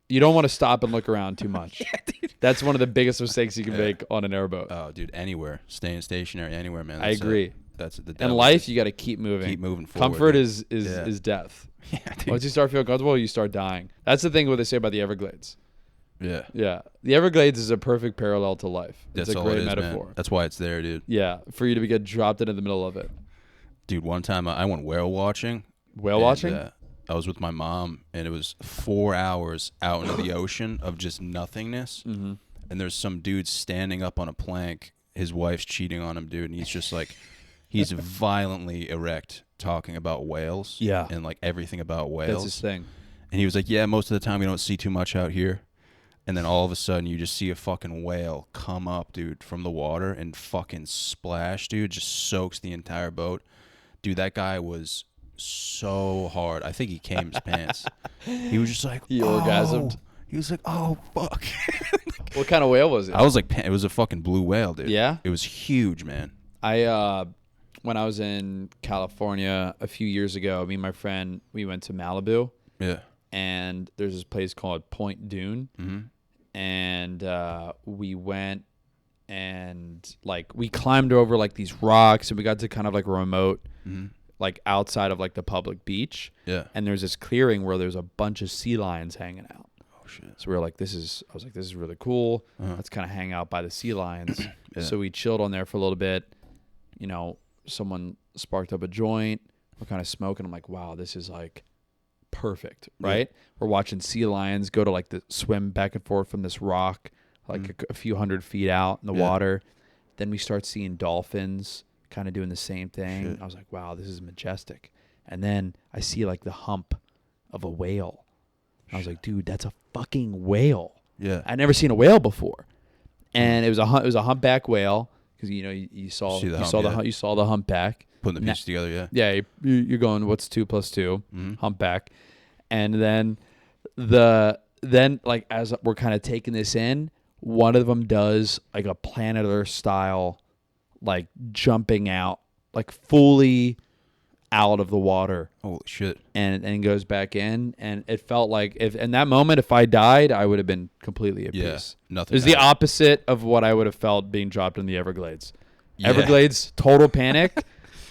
You don't want to stop and look around too much. Yeah, that's one of the biggest mistakes you can make on an airboat. Oh, dude, anywhere. Staying stationary anywhere, man. I agree. That's the in life, you got to keep moving. Keep moving forward. Comfort is death. Yeah, dude. Once you start feeling comfortable, you start dying. That's the thing what they say about the Everglades. Yeah. Yeah. The Everglades is a perfect parallel to life. It's That's a all great it is, metaphor. man. That's why it's there, dude. Yeah. For you to get dropped into the middle of it. Dude, one time I went whale watching. Whale watching? I was with my mom, and it was 4 hours out into the ocean of just nothingness. Mm-hmm. And there's some dude standing up on a plank. His wife's cheating on him, dude. And he's just like, he's violently erect talking about whales. Yeah. And like everything about whales. That's his thing. And he was like, yeah, most of the time we don't see too much out here. And then all of a sudden you just see a fucking whale come up, dude, from the water and fucking splash, dude. Just soaks the entire boat. Dude, that guy was so hard. I think he came his pants. He was just like, He orgasmed. He was like, oh, fuck. What kind of whale was it? I was like, it was a fucking blue whale, dude. Yeah? It was huge, man. When I was in California a few years ago, me and my friend, we went to Malibu. Yeah. And there's this place called Point Dune. Mm-hmm. And we went and like we climbed over like these rocks and we got to kind of like a remote, like outside of like the public beach. Yeah. And there's this clearing where there's a bunch of sea lions hanging out. Oh shit. So we were like, I was like, this is really cool. Let's kind of hang out by the sea lions. Yeah. So we chilled on there for a little bit. You know, someone sparked up a joint. We're kind of smoking. I'm like, wow, this is like perfect, right? Yeah. We're watching sea lions go to like the swim back and forth from this rock, like a few 100 feet out in the water. Then we start seeing dolphins kind of doing the same thing. Shit. I was like, wow, this is majestic. And then I see like the hump of a whale. I was like, dude, that's a fucking whale. Yeah. I'd never seen a whale before. And it was a humpback whale because you saw the humpback. Putting the pieces together, yeah. Yeah, you're going, what's 2 + 2? Humpback. And then like as we're kind of taking this in, one of them does like a Planet Earth style, like jumping out, like fully out of the water. Holy shit. And goes back in. And it felt like if in that moment, if I died, I would have been completely at peace. Nothing. It was the opposite of what I would have felt being dropped in the Everglades. Yeah. Everglades, total panic.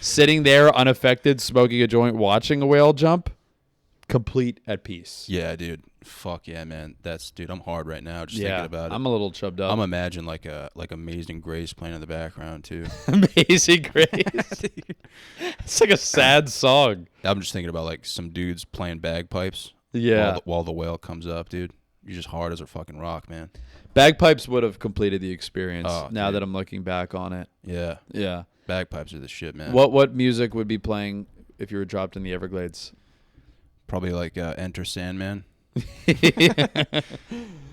Sitting there unaffected, smoking a joint, watching a whale jump, complete at peace. Yeah, dude. Fuck yeah, man. Dude, I'm hard right now just thinking about it. I'm a little chubbed up. I'm imagining like Amazing Grace playing in the background too. Amazing Grace. It's like a sad song. I'm just thinking about like some dudes playing bagpipes. Yeah. While the whale comes up, dude. You're just hard as a fucking rock, man. Bagpipes would have completed the experience now dude. that I'm looking back on it. Yeah. Yeah. Bagpipes are the shit, man. What music would be playing if you were dropped in the Everglades? Probably like Enter Sandman. It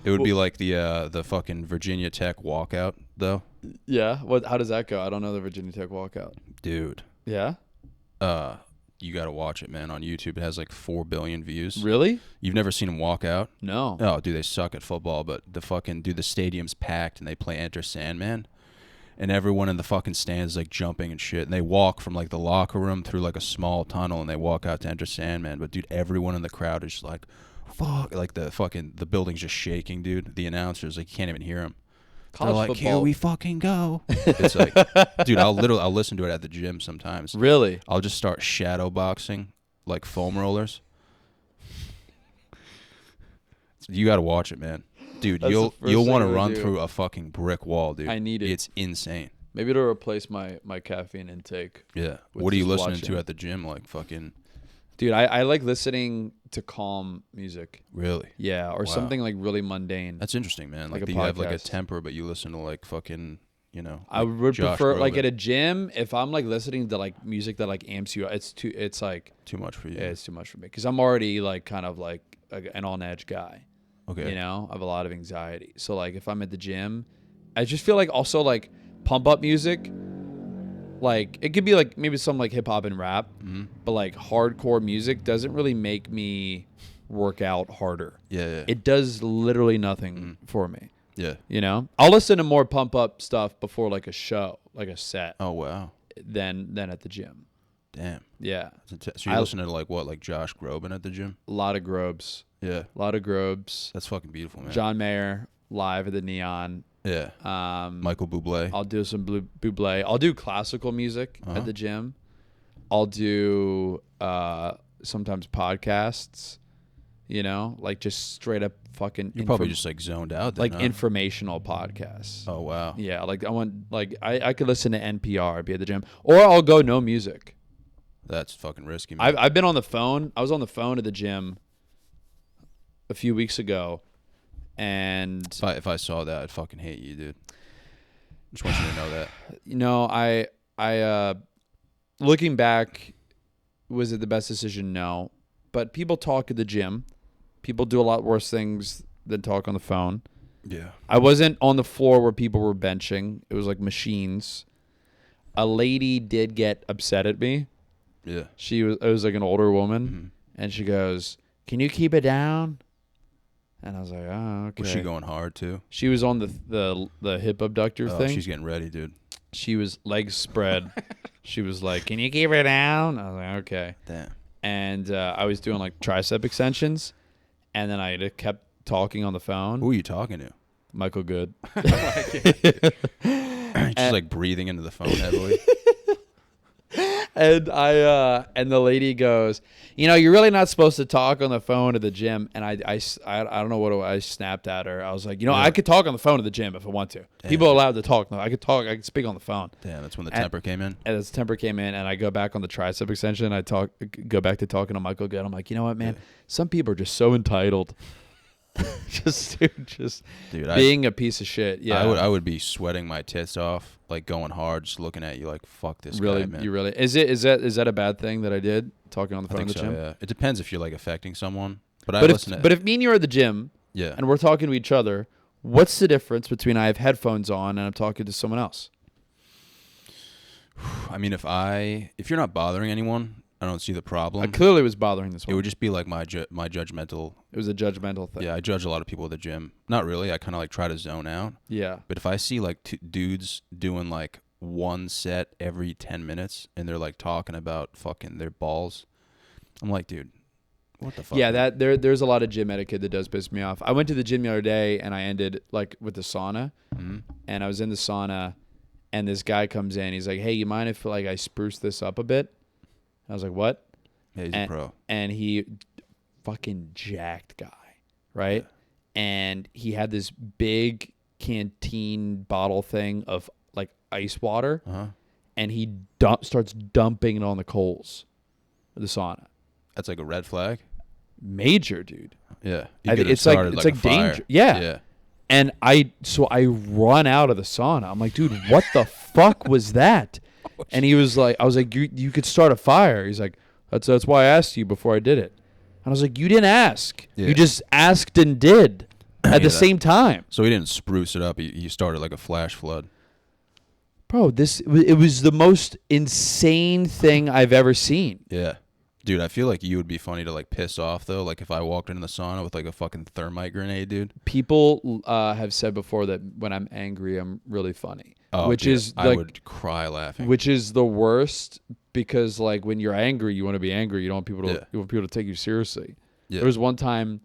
would be like the fucking Virginia Tech walkout, though. Yeah. How does that go? I don't know the Virginia Tech walkout. Dude. Yeah? You got to watch it, man, on YouTube. It has like 4 billion views. Really? You've never seen them walk out? No. Oh, dude, they suck at football, but the stadium's packed and they play Enter Sandman. And everyone in the fucking stands is like jumping and shit. And they walk from like the locker room through like a small tunnel and they walk out to Enter Sandman. But dude, everyone in the crowd is just like, fuck. Like the building's just shaking, dude. The announcers, like, you can't even hear them. They're like, football. Here we fucking go. It's like, dude, I'll listen to it at the gym sometimes. Really? I'll just start shadow boxing like foam rollers. You got to watch it, man. Dude, you'll want to run through a fucking brick wall, dude. I need it. It's insane. Maybe it'll replace my caffeine intake. Yeah. What are you listening to at the gym? Like fucking... Dude, I like listening to calm music. Really? Yeah, or something like really mundane. That's interesting, man. Like a you have like a podcast. temper, but you listen to like fucking, I would Josh prefer like Groban. at a gym, if I'm like listening to like music that like amps you up, it's like too much for you. Yeah, it's too much for me because I'm already like kind of like an on edge guy. Okay. I have a lot of anxiety. So like if I'm at the gym, I just feel like also like pump up music, like it could be like maybe some like hip hop and rap, but like hardcore music doesn't really make me work out harder. Yeah. It does literally nothing for me. Yeah. I'll listen to more pump up stuff before like a show, like a set. Oh wow. Than at the gym. Damn. Yeah. So you listen to like what, like Josh Groban at the gym? A lot of Grobes. Yeah. A lot of Grobes. That's fucking beautiful, man. John Mayer live at the Neon. Yeah. Michael Bublé. I'll do some Bublé. I'll do classical music at the gym. I'll do sometimes podcasts. you know, like just straight up fucking. You're probably just like zoned out. Then, like informational podcasts. Oh wow. Yeah, like I could listen to NPR, be at the gym, or I'll go no music. That's fucking risky, man. I've been on the phone. I was on the phone at the gym a few weeks ago, and if I saw that, I'd fucking hate you, dude. Just want you to know that. You know, I looking back, was it the best decision? No, but people talk at the gym. People do a lot worse things than talk on the phone. Yeah. I wasn't on the floor where people were benching. It was like machines. A lady did get upset at me. Yeah. It was like an older woman, and she goes, "Can you keep it down?" And I was like, "Oh, okay." Was she going hard too? She was on the hip abductor thing. She's getting ready, dude. She was legs spread. She was like, "Can you keep it down?" I was like, "Okay." Damn. And I was doing like tricep extensions, and then I just kept talking on the phone. Who are you talking to? Michael Good. Just like breathing into the phone heavily. And and the lady goes, "You know, you're really not supposed to talk on the phone at the gym." And I don't know what I snapped at her. I was like, I could talk on the phone at the gym if I want to. Damn. People are allowed to talk. No, I could speak on the phone. Damn, that's when the temper came in. And the temper came in, and I go back on the tricep extension. I go back to talking to Michael Good. I'm like, you know what, man? Some people are just so entitled. just being a piece of shit. Yeah, I would be sweating my tits off, like going hard, just looking at you like, fuck this guy, man. You really is that a bad thing that I did, talking on the phone I in the think gym? Yeah, it depends if you're like affecting someone. But if me and you are at the gym, and we're talking to each other, what's the difference between I have headphones on and I'm talking to someone else? I mean, if you're not bothering anyone, I don't see the problem. I clearly was bothering this one. It would just be like my judgmental. It was a judgmental thing. Yeah, I judge a lot of people at the gym. Not really. I kind of like try to zone out. Yeah. But if I see like dudes doing like one set every 10 minutes and they're like talking about fucking their balls, I'm like, dude, what the fuck? Yeah, there's a lot of gym etiquette that does piss me off. I went to the gym the other day and I ended like with the sauna, and I was in the sauna, and this guy comes in. He's like, "Hey, you mind if like I spruce this up a bit?" I was like, "What?" Yeah, he's a pro. And he fucking jacked guy, right? Yeah. And he had this big canteen bottle thing of like ice water, and he starts dumping it on the coals of the sauna. That's like a red flag. Major, dude. Yeah, it's like danger. Yeah. And I run out of the sauna. I'm like, dude, what the fuck was that? And he was like, I was like, you could start a fire. He's like, that's why I asked you before I did it. And I was like, you didn't ask. Yeah. You just asked and did at the same time. So he didn't spruce it up. He started like a flash flood. Bro, it was the most insane thing I've ever seen. Yeah. Dude, I feel like you would be funny to like piss off though. Like if I walked into the sauna with like a fucking thermite grenade, dude. People have said before that when I'm angry, I'm really funny. Oh, which dude, is I like, would cry laughing. Which is the worst because like when you're angry, you want to be angry. You don't want people to you want people to take you seriously. Yeah. There was one time,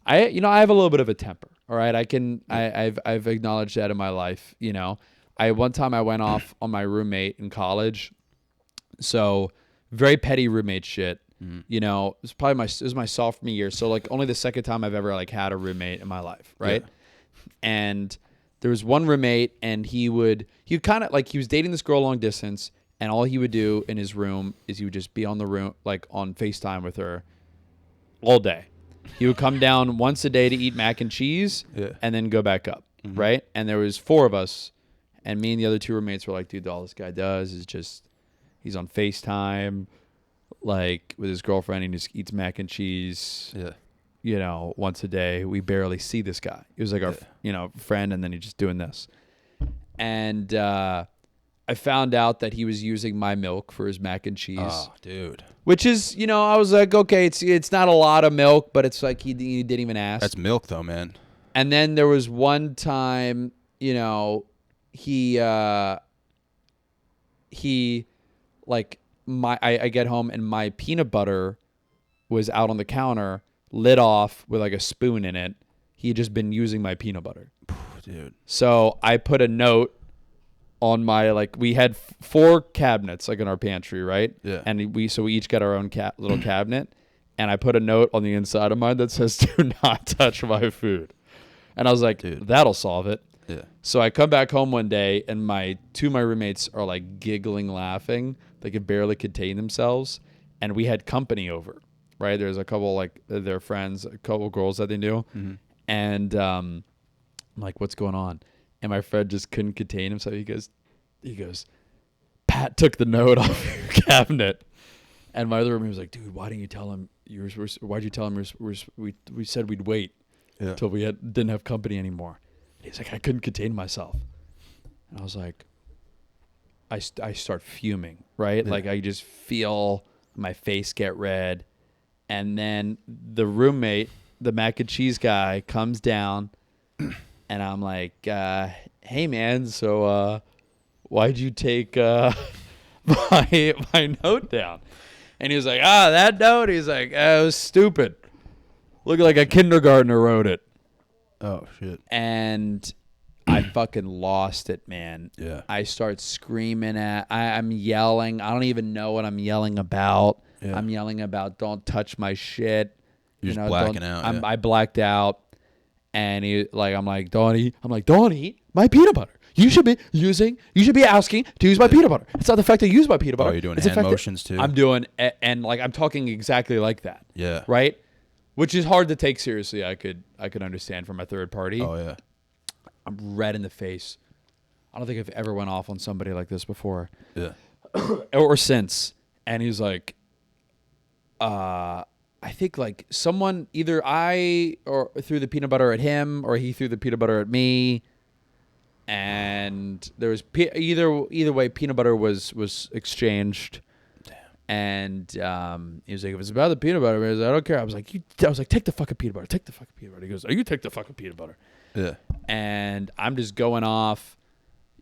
I have a little bit of a temper. All right, I've acknowledged that in my life. You know, one time I went off on my roommate in college, so. Very petty roommate shit. You know, it was my sophomore year, so like only the second time I've ever like had a roommate in my life, right? Yeah. And there was one roommate, and he kind of like he was dating this girl long distance, and all he would do in his room is he would just be on the room like on FaceTime with her all day. He would come down once a day to eat mac and cheese, and then go back up, right? And there was 4 of us, and me and the other 2 roommates were like, dude, all this guy does is just. He's on FaceTime, like, with his girlfriend, and he just eats mac and cheese, you know, once a day. We barely see this guy. He was like our, friend, and then he's just doing this. And I found out that he was using my milk for his mac and cheese. Oh, dude. Which is, I was like, okay, it's not a lot of milk, but it's like he didn't even ask. That's milk, though, man. And then there was one time, like I get home and my peanut butter was out on the counter, lit off with like a spoon in it. He had just been using my peanut butter. Dude. So I put a note on my, like, we had 4 cabinets like in our pantry, right? Yeah. And we each got our own little cabinet. and I put a note on the inside of mine that says, "Do not touch my food." And I was like, dude, that'll solve it. Yeah. So I come back home one day, and two of my roommates are like giggling, laughing. They could barely contain themselves. And we had company over, right? There's a couple, like, their friends, a couple girls that they knew. Mm-hmm. And I'm like, what's going on? And my friend just couldn't contain himself. He goes, Pat took the note off your cabinet. And my other roommate was like, dude, why didn't you tell him? Why'd you tell him we said we'd wait until we didn't have company anymore? He's like, I couldn't contain myself. And I was like, I start fuming, right? Yeah. Like, I just feel my face get red. And then the roommate, the mac and cheese guy, comes down. And I'm like, hey, man, so why'd you take my note down? And he was like, that note? He's like, it was stupid. Looked like a kindergartner wrote it. Oh, shit. And I fucking lost it, man. Yeah. I start screaming I'm yelling. I don't even know what I'm yelling about. Yeah. I'm yelling about, don't touch my shit. You're just blacking out. I blacked out. And I'm like, don't eat my peanut butter. You should be asking to use my peanut butter. It's not the fact that you use my peanut butter. Oh, you're doing hand motions too? I'm doing, and like, I'm talking exactly like that. Yeah. Right? Which is hard to take seriously. I could understand from a third party. Oh, yeah. I'm red in the face. I don't think I've ever went off on somebody like this before. Yeah. Or since. And he's like, I think like someone, either I or threw the peanut butter at him, or he threw the peanut butter at me. And there was either way, peanut butter was exchanged. And he was like, if it's about the peanut butter, man, I don't care. I was like, take the fucking peanut butter. Take the fucking peanut butter. He goes, you take the fucking peanut butter. Yeah. And I'm just going off,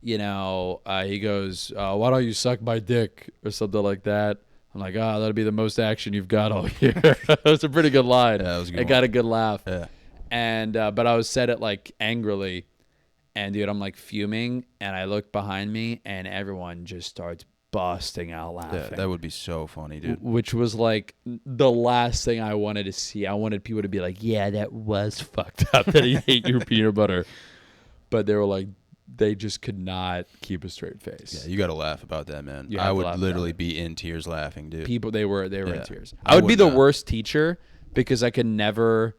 he goes, why don't you suck my dick or something like that. I'm like, that'll be the most action you've got all year. That was a pretty good line. Yeah, that was a good one. Got a good laugh. Yeah. And, but I said it like angrily. And dude, I'm like fuming, and I look behind me, and everyone just starts busting out laughing. Yeah, that would be so funny, dude. Which was like the last thing I wanted to see. I wanted people to be like, yeah, that was fucked up that he ate your peanut butter. But they were like, they just could not keep a straight face. Yeah, you got to laugh about that, man. I would literally be in tears laughing, dude. People, they were in tears. I would be the worst teacher because I could never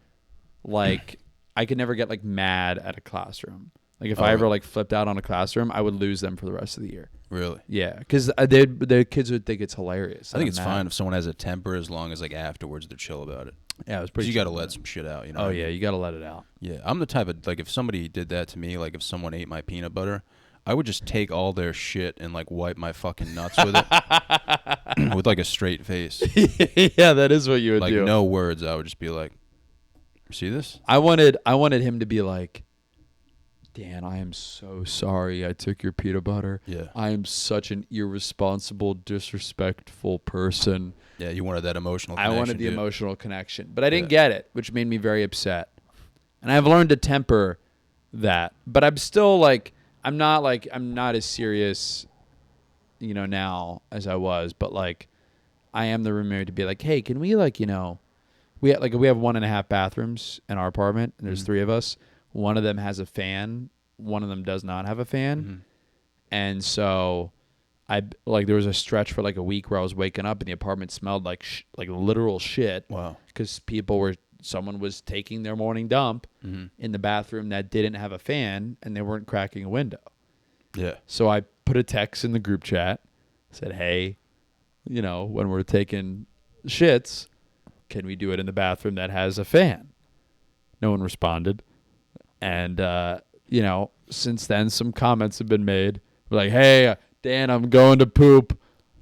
get like mad at a classroom. Like if I ever like flipped out on a classroom, I would lose them for the rest of the year. Really? Yeah, because the kids would think it's hilarious. I think it's fine if someone has a temper as long as like afterwards they're chill about it. Yeah, it was pretty. You got to let some shit out, you know. Oh yeah, you got to let it out. Yeah, I'm the type of like if somebody did that to me, like if someone ate my peanut butter, I would just take all their shit and like wipe my fucking nuts with it with like a straight face. Yeah, that is what you would do. Like no words. I would just be like, "See this?" I wanted him to be like, Dan, I am so sorry I took your peanut butter. Yeah. I am such an irresponsible, disrespectful person. Yeah, you wanted that emotional connection. I wanted the emotional connection. But I didn't get it, which made me very upset. And I've learned to temper that. But I'm still like, I'm not as serious, now as I was. But like, I am the roommate to be like, hey, can we we have 1.5 bathrooms in our apartment, and there's 3 of us. One of them has a fan. One of them does not have a fan. Mm-hmm. And so there was a stretch for like a week where I was waking up and the apartment smelled like literal shit. Wow. Because someone was taking their morning dump in the bathroom that didn't have a fan, and they weren't cracking a window. Yeah. So I put a text in the group chat, said, hey, when we're taking shits, can we do it in the bathroom that has a fan? No one responded. And, since then, some comments have been made. Like, hey, Dan, I'm going to poop.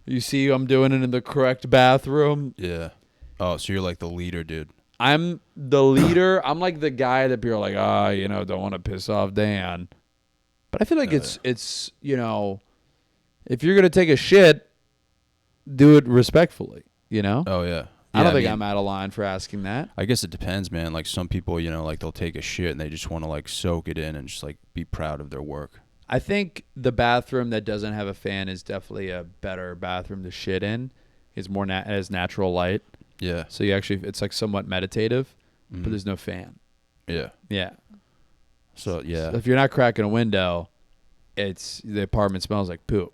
You see I'm doing it in the correct bathroom? Yeah. Oh, so you're like the leader, dude. I'm the leader. I'm like the guy that people are like, don't want to piss off Dan. But I feel like it's if you're going to take a shit, do it respectfully, Oh, yeah. I don't think I'm out of line for asking that. I guess it depends, man. Like some people, like they'll take a shit and they just want to like soak it in and just like be proud of their work. I think the bathroom that doesn't have a fan is definitely a better bathroom to shit in. It's more has natural light. Yeah. So it's like somewhat meditative, but there's no fan. Yeah. Yeah. So yeah. So if you're not cracking a window, the apartment smells like poop.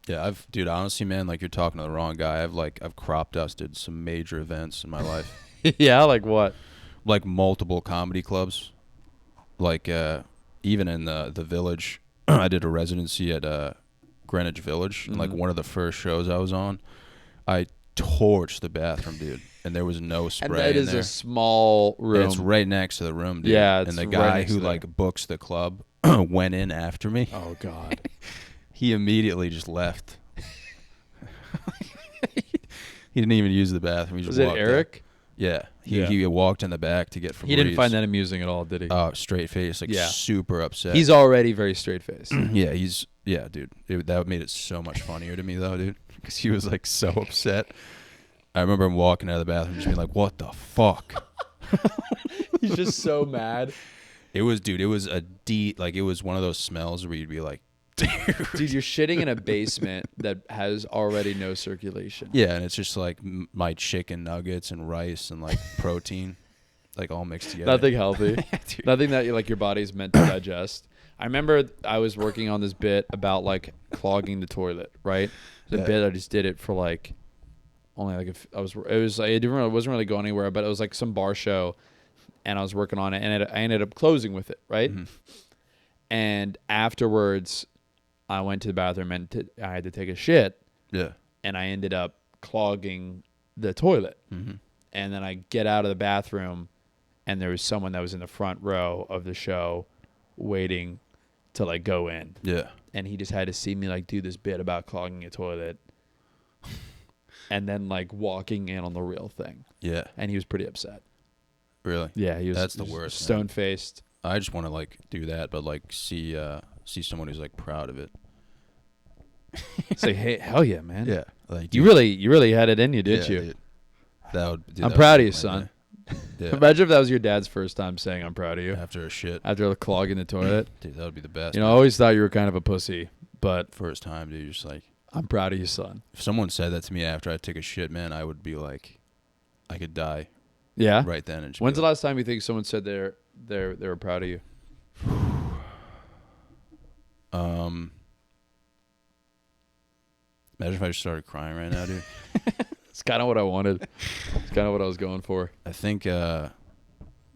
Yeah, dude, honestly, man, like you're talking to the wrong guy. I've crop dusted some major events in my life. Yeah, like what? Like multiple comedy clubs. Like even in the Village, I did a residency at Greenwich Village, and like one of the first shows I was on, I torched the bathroom, dude, and there was no spray. And that in is there. a small room. And it's right next to the room, dude. Yeah, and the right guy next who to there. like books the club went in after me. Oh God. He immediately just left. He didn't even use the bathroom. He just Was it walked Eric? out. Yeah. Yeah. He walked in the back to get Febreze. He didn't find that amusing at all, did he? Oh, straight face, like super upset. He's already very straight faced. Yeah, dude. That made it so much funnier to me though, dude, because he was like so upset. I remember him walking out of the bathroom just being like, "What the fuck?" He's just so mad. It was it was one of those smells where you'd be like, Dude, you're shitting in a basement that has already no circulation. Yeah, and it's just like my chicken nuggets and rice and like protein, like all mixed together. Nothing healthy. Nothing that like your body's meant to digest. I remember I was working on this bit about like clogging the toilet, right? The bit I just did it for like only like it wasn't really going anywhere, but it was like some bar show, and I was working on it, and I ended up closing with it, right? Mm-hmm. And afterwards, I went to the bathroom and I had to take a shit. Yeah. And I ended up clogging the toilet. Mm-hmm. And then I get out of the bathroom, and there was someone that was in the front row of the show waiting to like go in. Yeah. And he just had to see me like do this bit about clogging a toilet and then like walking in on the real thing. Yeah. And he was pretty upset. Really? Yeah, That's the worst. Stone faced. I just want to like do that, but like see someone who's like proud of it. Say, hey, hell yeah, man. Yeah. Like you really had it in you, didn't you? Dude. I'm proud of you, son. Yeah. Imagine if that was your dad's first time saying I'm proud of you. After a shit. After clogging the toilet. Dude, that would be the best. You know, I always thought you were kind of a pussy, but first time, dude, you're just like, I'm proud of you, son. If someone said that to me after I took a shit, man, I would be like, I could die. Yeah. Right then. And when's the last time you think someone said they were proud of you? Imagine if I just started crying right now, dude. It's kind of what I wanted. It's kind of what I was going for. I think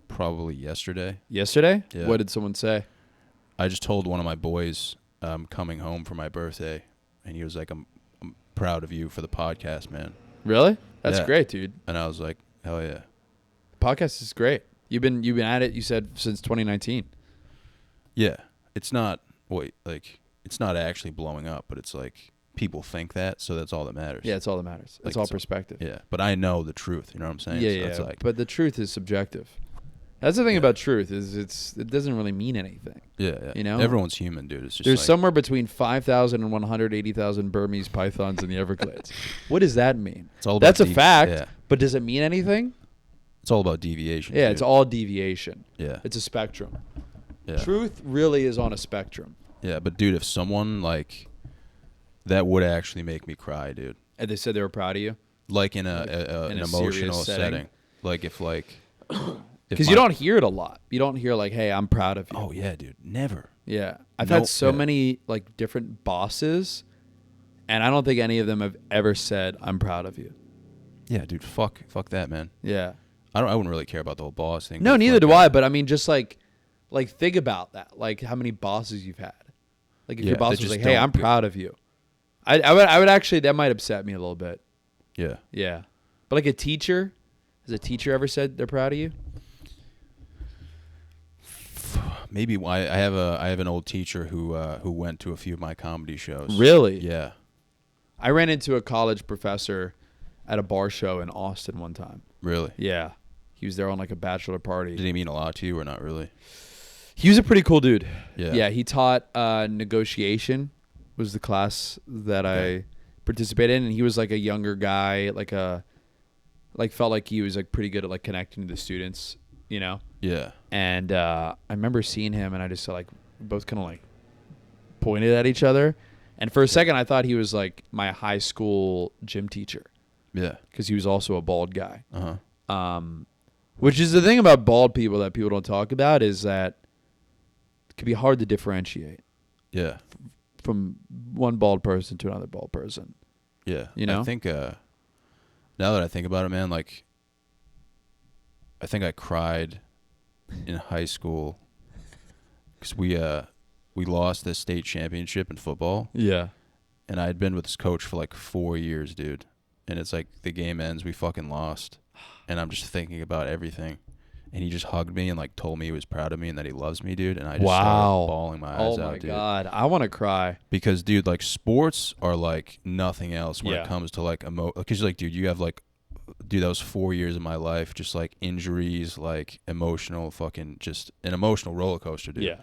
probably yesterday. Yesterday? Yeah. What did someone say? I just told one of my boys I'm coming home for my birthday, and he was like, I'm proud of you for the podcast, man. Really? That's great, dude. And I was like, hell yeah. Podcast is great. You've been at it, you said, since 2019. Yeah. It's not it's not actually blowing up, but it's like people think that, so that's all that matters. Yeah, it's all that matters. It's all perspective. Yeah. But I know the truth, you know what I'm saying? Yeah, so yeah. it's like, but the truth is subjective. That's the thing about truth is it doesn't really mean anything. Yeah, yeah. You know? Everyone's human, dude. It's just there's somewhere between 5,000 and 180,000 Burmese pythons in the Everglades. What does that mean? It's all That's about a fact, yeah. But does it mean anything? It's all about deviation. Yeah, dude. it's all deviation. Yeah. It's a spectrum. Yeah. Truth really is on a spectrum. Yeah, but dude, if someone like that would actually make me cry, dude. And they said they were proud of you? Like in an emotional setting. Like if like because you don't hear it a lot. You don't hear like, "Hey, I'm proud of you." Oh yeah, dude. Never. Yeah. I've had so many like different bosses, and I don't think any of them have ever said, "I'm proud of you." Yeah, dude. Fuck that, man. Yeah. I wouldn't really care about the whole boss thing. No, neither do I. But I mean, just like think about that. Like how many bosses you've had. Like if your boss was like, "Hey, I'm proud of you," I would actually, that might upset me a little bit. Yeah. Yeah. But like a teacher, has a teacher ever said they're proud of you? Maybe I have an old teacher who went to a few of my comedy shows. Really? Yeah. I ran into a college professor at a bar show in Austin one time. Really? Yeah. He was there on like a bachelor party. Did he mean a lot to you or not really? He was a pretty cool dude. Yeah. Yeah, he taught negotiation was the class that I participated in, and he was like a younger guy, felt like he was like pretty good at like connecting to the students, you know? Yeah. And I remember seeing him, and I just like both kind of like pointed at each other. And for a second, I thought he was like my high school gym teacher. Yeah. Because he was also a bald guy. Uh-huh. Which is the thing about bald people that people don't talk about is that it can be hard to differentiate. Yeah. From one bald person to another bald person. Yeah. You know? I think, now that I think about it, man, like, I think I cried in high school because we lost the state championship in football. Yeah. And I had been with this coach for like 4 years, dude. And it's like the game ends, we fucking lost. And I'm just thinking about everything. And he just hugged me and like told me he was proud of me and that he loves me, dude. And I just started bawling my eyes out, dude. Oh my God. I want to cry. Because, dude, like sports are like nothing else when it comes to like because like, dude, you have like, dude, that was 4 years of my life, just like injuries, like emotional fucking, just an emotional roller coaster, dude. Yeah.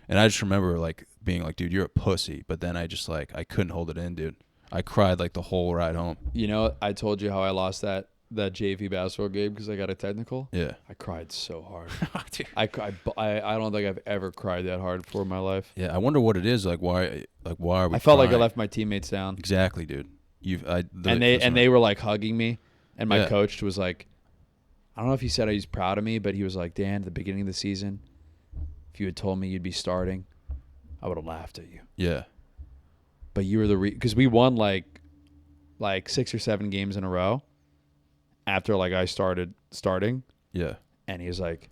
And I just remember like being like, dude, you're a pussy. But then I just like, I couldn't hold it in, dude. I cried like the whole ride home. You know, I told you how I lost that JV basketball game because I got a technical. Yeah. I cried so hard. I don't think I've ever cried that hard before in my life. Yeah. I wonder what it is. Like, why are we I felt crying? like I left my teammates down. Exactly, dude. They were like hugging me. And my Yeah. coach was like, I don't know if he said he's proud of me, but he was like, Dan, at the beginning of the season, if you had told me you'd be starting, I would have laughed at you. Yeah. But you were because we won like 6 or 7 games in a row after like I started starting. Yeah. And he was like,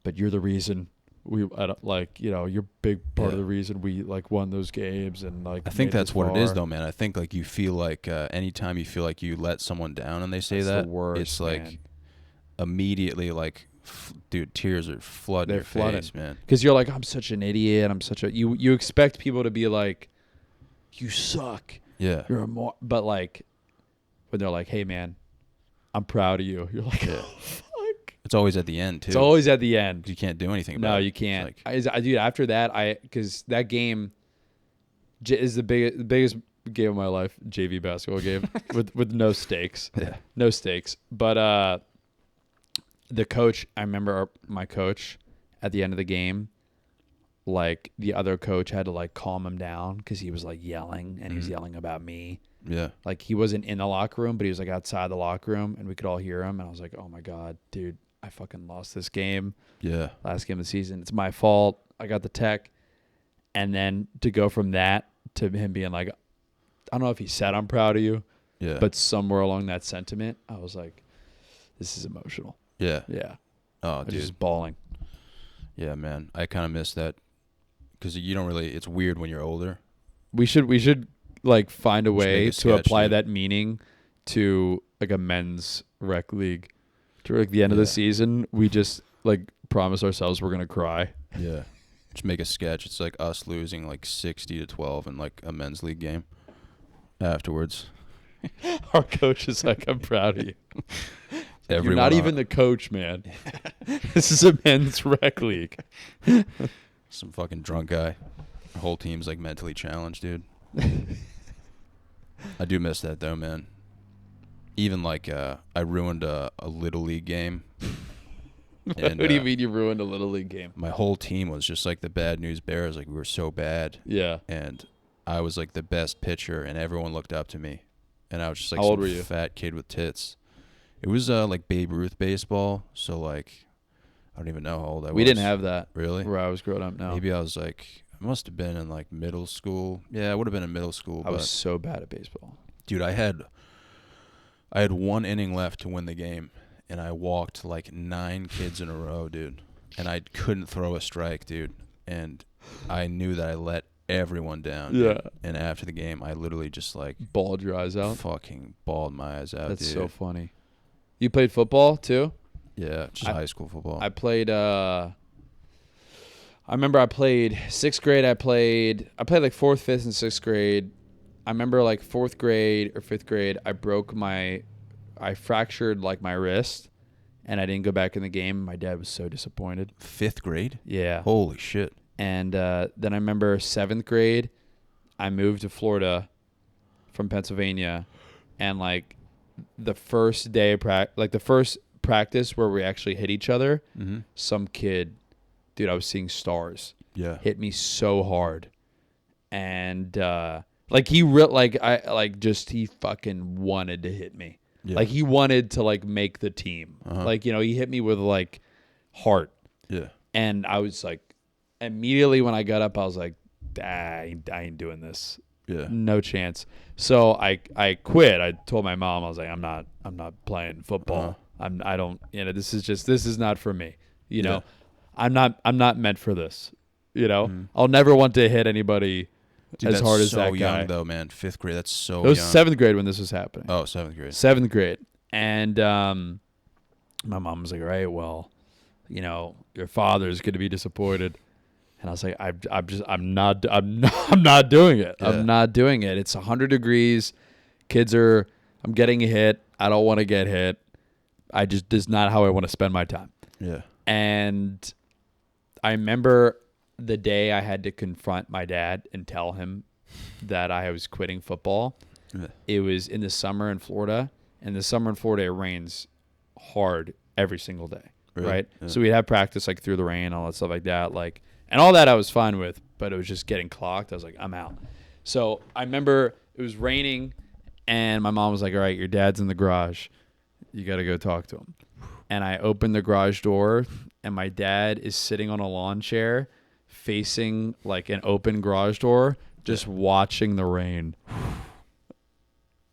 but you're the reason you're big part of the reason we like won those games. And like, I think that's what it is though, man. I think like you feel like anytime you feel like you let someone down and they say that's that, the worst, it's like man. Immediately like, dude, tears are flooding your face, man. Because you're like, I'm such an idiot. I'm such a you expect people to be like, you suck. Yeah. But like when they're like, hey man, I'm proud of you. You're like, oh, fuck. It's always at the end too. It's always at the end. You can't do anything about it. No, you can't. Dude, after that, because that game is the biggest game of my life, JV basketball game with no stakes. Yeah. No stakes. But the coach, I remember my coach at the end of the game, like the other coach had to like calm him down because he was like yelling and he was yelling about me. Yeah. Like he wasn't in the locker room, but he was like outside the locker room and we could all hear him. And I was like, oh my God, dude, I fucking lost this game. Yeah. Last game of the season. It's my fault. I got the tech. And then to go from that to him being like, I don't know if he said I'm proud of you. Yeah. But somewhere along that sentiment, I was like, this is emotional. Yeah. Yeah. Oh, I was dude. just bawling. Yeah, man. I kind of miss that because you don't really. It's weird when you're older. We should like find a way to apply dude. that meaning to like a men's rec league. To like the end of the season, we just like promise ourselves we're gonna cry. Yeah. Just make a sketch. It's like us losing like 60-12 in like a men's league game. Afterwards, Our coach is like, I'm proud of you. You're not even the coach, man. This is a men's rec league. Some fucking drunk guy. Our whole team's like mentally challenged, dude. I do miss that though, man. Even like I ruined a little league game. And, what do you mean you ruined a little league game? My whole team was just like the Bad News Bears. Like we were so bad. Yeah. And I was like the best pitcher, and everyone looked up to me. And I was just like How old some were you? fat kid with tits. It was like Babe Ruth baseball. So like, I don't even know how old I was. We didn't have that. Really? Where I was growing up, no. Maybe I was like, I must have been in like middle school. Yeah, I would have been in middle school. I was so bad at baseball. Dude, I had 1 inning left to win the game, and I walked like 9 kids in a row, dude. And I couldn't throw a strike, dude. And I knew that I let everyone down. Yeah. Dude. And after the game, I literally just like Bawled your eyes out? fucking bawled my eyes out, That's dude. so funny. You played football too? Yeah, just high school football. I played I remember I played 6th grade. I played like 4th, 5th, and 6th grade. I remember like 4th grade or 5th grade, I fractured like my wrist, and I didn't go back in the game. My dad was so disappointed. 5th grade? Yeah. Holy shit. And then I remember 7th grade, I moved to Florida from Pennsylvania, and like the first day the first practice where we actually hit each other, some kid, dude, I was seeing stars. Yeah. Hit me so hard. And Like he fucking wanted to hit me. Yeah. Like he wanted to like make the team. Like, he hit me with like heart. Yeah. And I was like, immediately when I got up, I was like, I ain't doing this. Yeah. No chance. So I quit. I told my mom, I was like, I'm not playing football. I don't, this is not for me. I'm not meant for this. I'll never want to hit anybody. Dude, as hard as so that guy. young though, man. 5th grade. That's so young. It was 7th grade when this was happening. Oh, 7th grade. 7th grade. And my mom was like, all right, well, your father's going to be disappointed. And I was like, I'm not doing it. Yeah. I'm not doing it. It's 100 degrees. I'm getting hit. I don't want to get hit. This is not how I want to spend my time. Yeah. And I remember the day I had to confront my dad and tell him that I was quitting football. Yeah. It was in the summer in Florida. And the summer in Florida, it rains hard every single day. Really? Right? Yeah. So we'd have practice like through the rain, all that stuff like that. And all that I was fine with, but it was just getting clocked. I was like, I'm out. So I remember it was raining, and my mom was like, all right, your dad's in the garage. You got to go talk to him. And I opened the garage door, and my dad is sitting on a lawn chair facing like an open garage door, just watching the rain.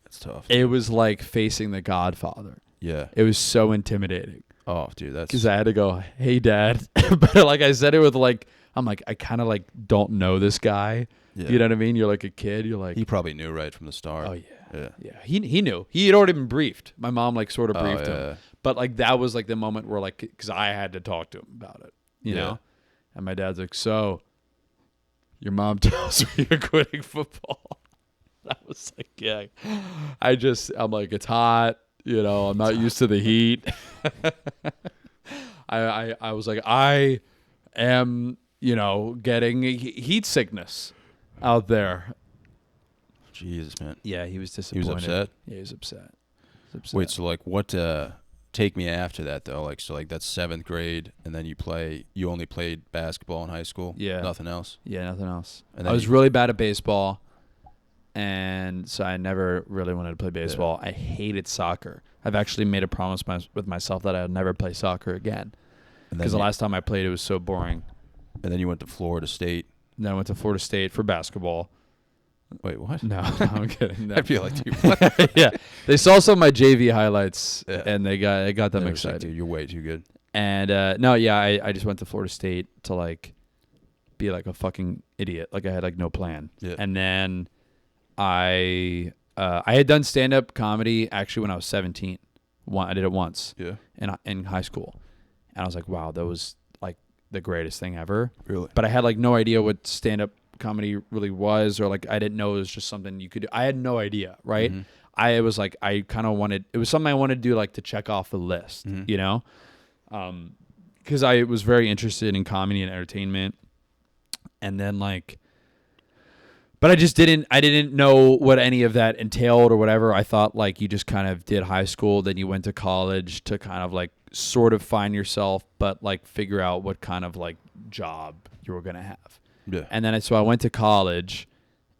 That's tough. It was like facing the Godfather. Yeah. It was so intimidating. Oh, dude, that's Because I had to go, hey, Dad. But like I said it with like, I'm like, I kind of like don't know this guy. Yeah. You know what I mean? You're like a kid. You're like, he probably knew right from the start. oh, yeah. Yeah. Yeah. He knew. He had already been briefed. My mom like sort of briefed yeah. him. But like that was like the moment where like, because I had to talk to him about it, you know? And my dad's like, so your mom tells me you're quitting football. I was like, yeah. I'm like, it's hot. I'm not used to the heat. I was like, I am, getting heat sickness out there. Jesus, man. Yeah, he was disappointed. He was upset? Yeah, he was upset. Wait, so like what take me after that though? Like so like that's 7th grade and then you only played basketball in high school? Yeah. Nothing else? Yeah, nothing else. And I was really bad at baseball. And so I never really wanted to play baseball. I hated soccer. I've actually made a promise with myself that I would never play soccer again. Because the last time I played, it was so boring. And then you went to Florida State. And then I went to Florida State for basketball. Wait, what? No, I'm kidding. No. I feel like you. Yeah, they saw some of my JV highlights, and it got them excited. Like, dude, you're way too good. And I just went to Florida State to like be like a fucking idiot. Like I had like no plan. Yeah. And then I had done stand-up comedy actually when I was 17. I did it once. Yeah. In high school, and I was like, wow, that was like the greatest thing ever. Really? But I had like no idea what stand-up comedy really was, or like I didn't know it was just something you could do. I had no idea, right? Mm-hmm. I was like, I kind of wanted, it was something I wanted to do like to check off the list, because I was very interested in comedy and entertainment. And then like, but I didn't know what any of that entailed or whatever. I thought like you just kind of did high school, then you went to college to kind of like sort of find yourself, but like figure out what kind of like job you were going to have. Yeah. And then so I went to college,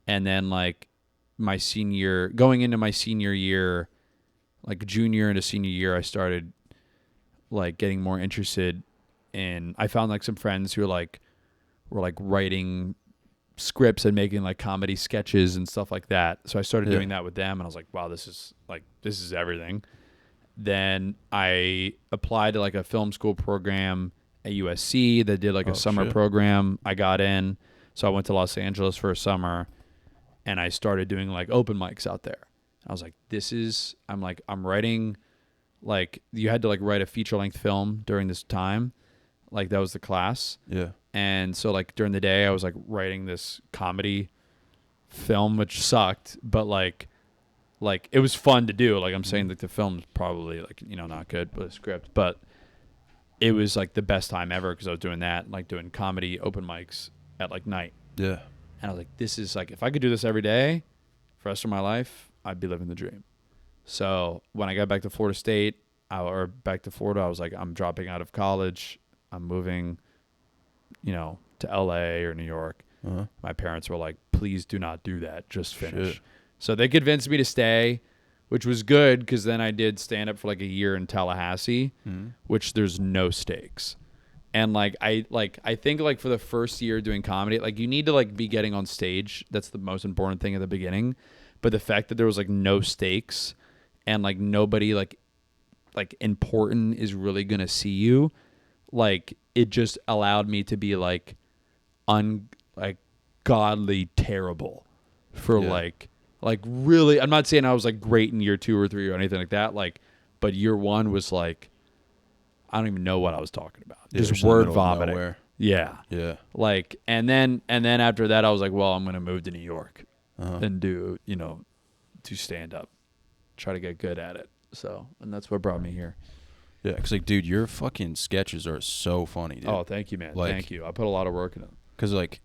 and then like going into my senior year, like junior into senior year, I started like getting more interested in, I found like some friends who were like writing scripts and making like comedy sketches and stuff like that. So I started doing that with them, and I was like, wow, this is everything. Then I applied to like a film school program at USC that did like a summer program. I got in. So I went to Los Angeles for a summer, and I started doing like open mics out there. I was like, I'm writing, like you had to like write a feature length film during this time. Like that was the class. Yeah. And so like during the day I was like writing this comedy film, which sucked, but like it was fun to do. Like I'm saying that the film's probably like, not good with a script, but it was like the best time ever because I was doing that, like doing comedy open mics at like night. Yeah. And I was like, this is like, if I could do this every day for the rest of my life, I'd be living the dream. So when I got back to Florida State or back to Florida, I was like, I'm dropping out of college. I'm moving, to LA or New York. My parents were like, please do not do that. Just finish. Shit. So they convinced me to stay, which was good because then I did stand up for like a year in Tallahassee, which there's no stakes. And like I think like for the first year doing comedy, like you need to like be getting on stage. That's the most important thing at the beginning. But the fact that there was like no stakes and like nobody like important is really gonna see you, like it just allowed me to be like godly terrible for like really. I'm not saying I was like great in year 2 or 3 or anything like that, like, but year 1 was like I don't even know what I was talking about. Just word vomiting. Yeah. Like and then after that I was like, well, I'm gonna move to New York and do stand up, try to get good at it. So, and that's what brought me here. Yeah, because like, dude, your fucking sketches are so funny, dude. Oh, thank you, man. Like, thank you. I put a lot of work in them. Because like,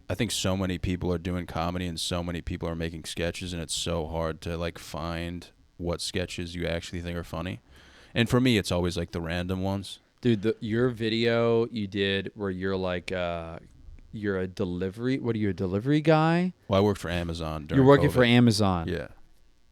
I think so many people are doing comedy and so many people are making sketches, and it's so hard to like find what sketches you actually think are funny. And for me, it's always like the random ones. Dude, your video you did where you're like, you're a delivery. What are you, a delivery guy? Well, I worked for Amazon. You're working for Amazon. Yeah.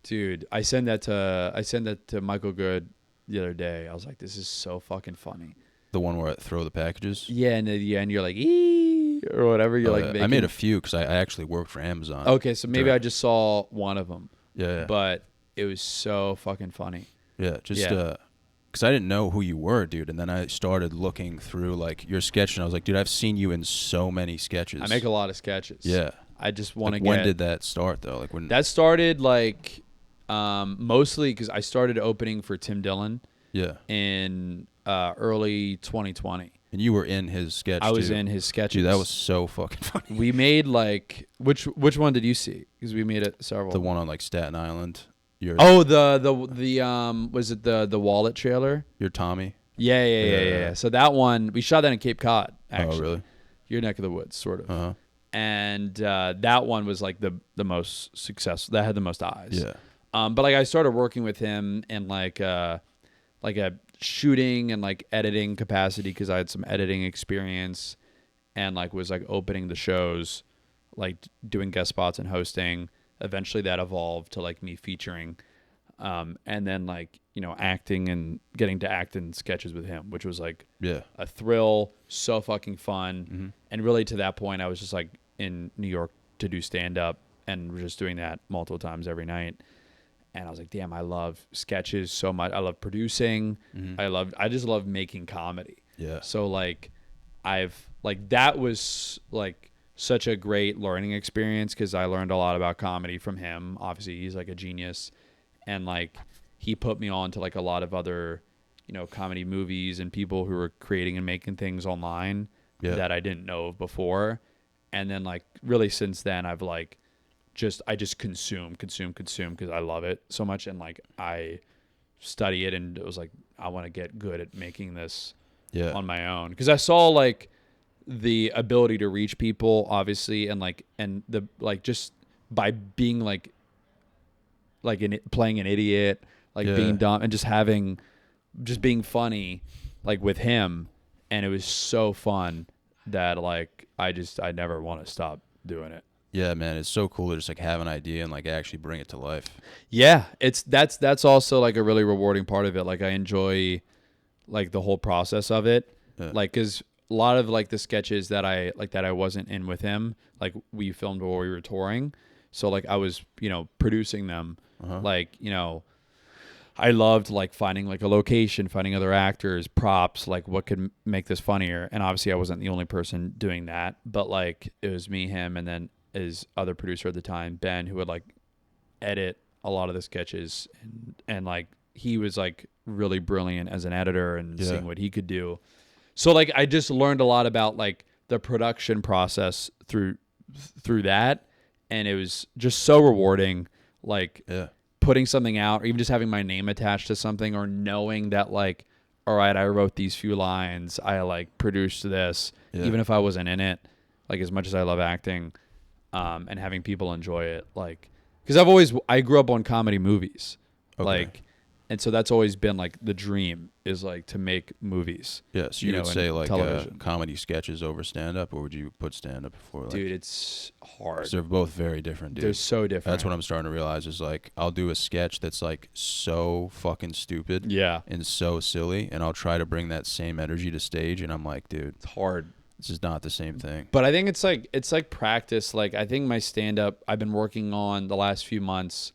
Dude, I sent that to Michael Good the other day. I was like, this is so fucking funny. The one where I throw the packages? Yeah, and at the end you're like, ee, or whatever. You're like, I made a few because I actually worked for Amazon. Okay, so maybe I just saw one of them. Yeah. But it was so fucking funny. Yeah, because I didn't know who you were, dude. And then I started looking through like your sketch, and I was like, dude, I've seen you in so many sketches. I make a lot of sketches. Yeah. I just want to When did that start, though? Like when? That started like mostly because I started opening for Tim Dillon. Yeah. In early 2020. And you were in his sketch. I was in his sketches. Dude, that was so fucking funny. We made like which one did you see? Because we made it several. The one on like Staten Island. Oh, the was it the wallet trailer? Your Tommy. Yeah. So that one we shot that in Cape Cod. Actually. Oh, really? Your neck of the woods, sort of. Uh-huh. And that one was like the most successful. That had the most eyes. Yeah. But like I started working with him in like a shooting and like editing capacity because I had some editing experience, and like was like opening the shows, like doing guest spots and hosting. Eventually that evolved to like me featuring, and then like acting and getting to act in sketches with him, which was like a thrill, so fucking fun. And really to that point I was just like in New York to do stand up, and we're just doing that multiple times every night. And I was like, damn, I love sketches so much. I love producing. I just love making comedy. Yeah. So like that was like such a great learning experience because I learned a lot about comedy from him. Obviously he's like a genius, and like he put me on to like a lot of other, comedy movies and people who were creating and making things online that I didn't know of before. And then like really since then I've like, I just consume because I love it so much, and like I study it, and it was like I want to get good at making this on my own because I saw like the ability to reach people obviously, and the like just by being like playing an idiot, like being dumb and just being funny like with him, and it was so fun that like I never want to stop doing it. Yeah, man, it's so cool to just like have an idea and like actually bring it to life. Yeah, that's also like a really rewarding part of it. Like I enjoy like the whole process of it. Yeah. Like cuz a lot of like the sketches that I wasn't in with him, like we filmed while we were touring. So like I was, producing them. Like, I loved like finding like a location, finding other actors, props, like what could make this funnier. And obviously I wasn't the only person doing that, but like it was me, him, and then his other producer at the time, Ben, who would like edit a lot of the sketches, and like he was like really brilliant as an editor and seeing what he could do. So like I just learned a lot about like the production process through that, and it was just so rewarding, like putting something out or even just having my name attached to something, or knowing that like, all right, I wrote these few lines, I like produced this, even if I wasn't in it, like as much as I love acting. And having people enjoy it, like, because I grew up on comedy movies, like, And so that's always been like the dream is like to make movies. Yeah, so you would say like comedy sketches over stand-up, or would you put stand-up before? Like, dude, it's hard. 'cause they're both very different, dude. They're so different. That's what I'm starting to realize is like I'll do a sketch that's like so fucking stupid and so silly, and I'll try to bring that same energy to stage, and I'm like, dude, it's hard. This is not the same thing. But I think it's like practice. Like I think my stand-up I've been working on the last few months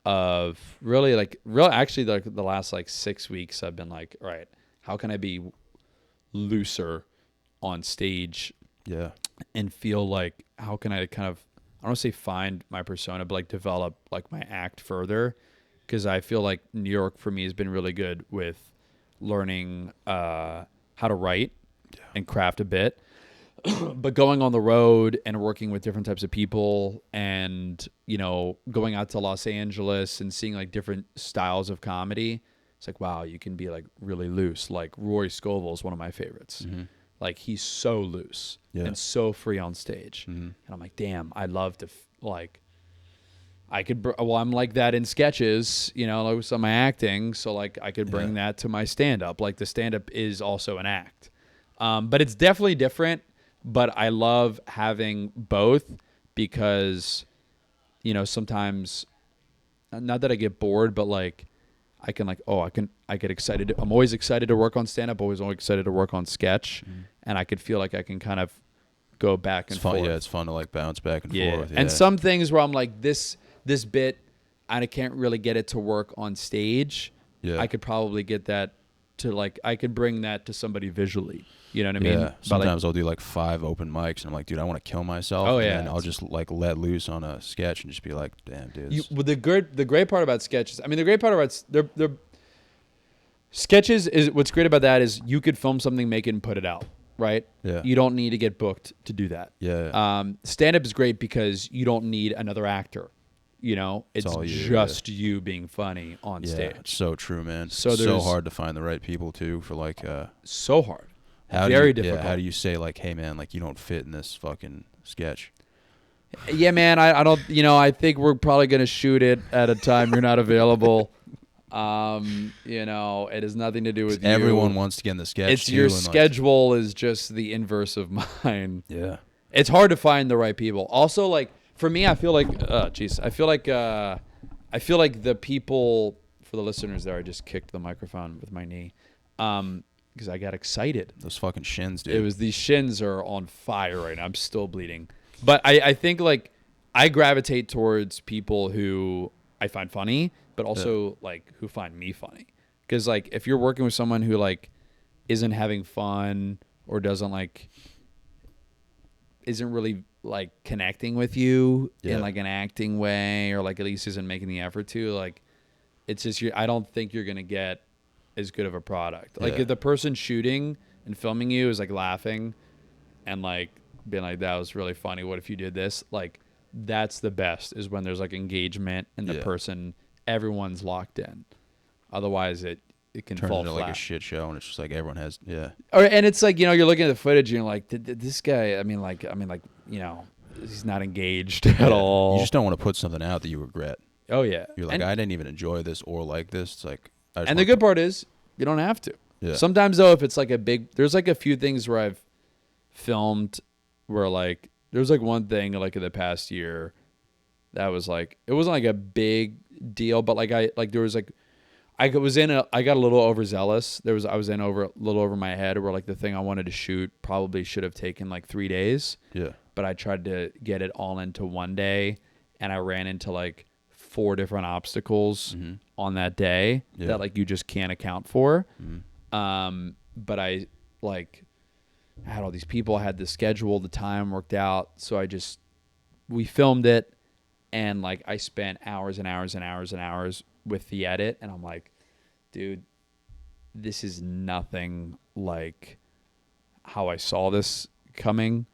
of actually like the last like 6 weeks I've been like, all right, how can I be looser on stage? Yeah. And feel like how can I kind of, I don't want to say find my persona, but like develop like my act further, because I feel like New York for me has been really good with learning how to write and craft a bit. But going on the road and working with different types of people and, you know, going out to Los Angeles and seeing like different styles of comedy, it's like, wow, you can be like really loose. Like Rory Scovel is one of my favorites. Mm-hmm. Like he's so loose and so free on stage. Mm-hmm. And I'm like, damn, I'd love to I could, I'm like that in sketches, you know, like some of my acting. So like I could bring that to my stand-up. Like the stand-up is also an act. But it's definitely different. But I love having both because, you know, sometimes, not that I get bored, but like I can like, I get excited. I'm always excited to work on stand-up, always excited to work on sketch. Mm-hmm. And I could feel like I can kind of go back and forth. Yeah, it's fun to like bounce back and forth. Yeah. And some things where I'm like, this bit, I can't really get it to work on stage. Yeah. I could probably get that to like, I could bring that to somebody visually. You know what I mean? Yeah. Sometimes I'll do like 5 open mics, and I'm like, dude, I want to kill myself. Oh yeah. And I'll just like let loose on a sketch and just be like, damn, dude. Well, the great part about sketches, I mean, the great part about they're sketches is what's great about that is you could film something, make it, and put it out. Right? Yeah. You don't need to get booked to do that. Yeah. Stand-up is great because you don't need another actor. You know, it's just you being funny on stage. It's so true, man. So hard to find the right people too for like. So hard. Very difficult. How do you say like, hey man, like you don't fit in this fucking sketch? Yeah, man. I don't. You know, I think we're probably gonna shoot it at a time you're not available. You know, it has nothing to do with you. Everyone wants to get in the sketch. It's your schedule is just the inverse of mine. Yeah. It's hard to find the right people. Also, like for me, I feel like, I feel like the people, for the listeners there, I just kicked the microphone with my knee, because I got excited. Those fucking shins, dude. These shins are on fire right now. I'm still bleeding. But I think like I gravitate towards people who I find funny, but also like who find me funny. Because like if you're working with someone who like isn't having fun or doesn't like isn't really like connecting with you in like an acting way, or like at least isn't making the effort to, like it's just I don't think you're gonna get as good of a product. Like if the person shooting and filming you is like laughing and like being like, that was really funny, what if you did this, like that's the best, is when there's like engagement and the person, everyone's locked in. Otherwise it can turns fall into flat. Like a shit show, and it's just like everyone has and it's like, you know, you're looking at the footage and you're like, did this guy, I mean like you know, he's not engaged at all. You just don't want to put something out that you regret. Oh yeah. You're like, I didn't even enjoy this or like this. It's like, and the good part is you don't have to. Yeah. Sometimes though, if it's like there's like a few things where I've filmed where like there's like one thing like in the past year that was like, it wasn't like a big deal, but like I got a little overzealous. I was in a little over my head, where like the thing I wanted to shoot probably should have taken like 3 days. Yeah. But I tried to get it all into one day, and I ran into like 4 different obstacles on that day that like you just can't account for. Mm-hmm. But I had all these people, I had the schedule, the time worked out. So we filmed it, and like I spent hours and hours and hours and hours with the edit, and I'm like, dude, this is nothing like how I saw this coming.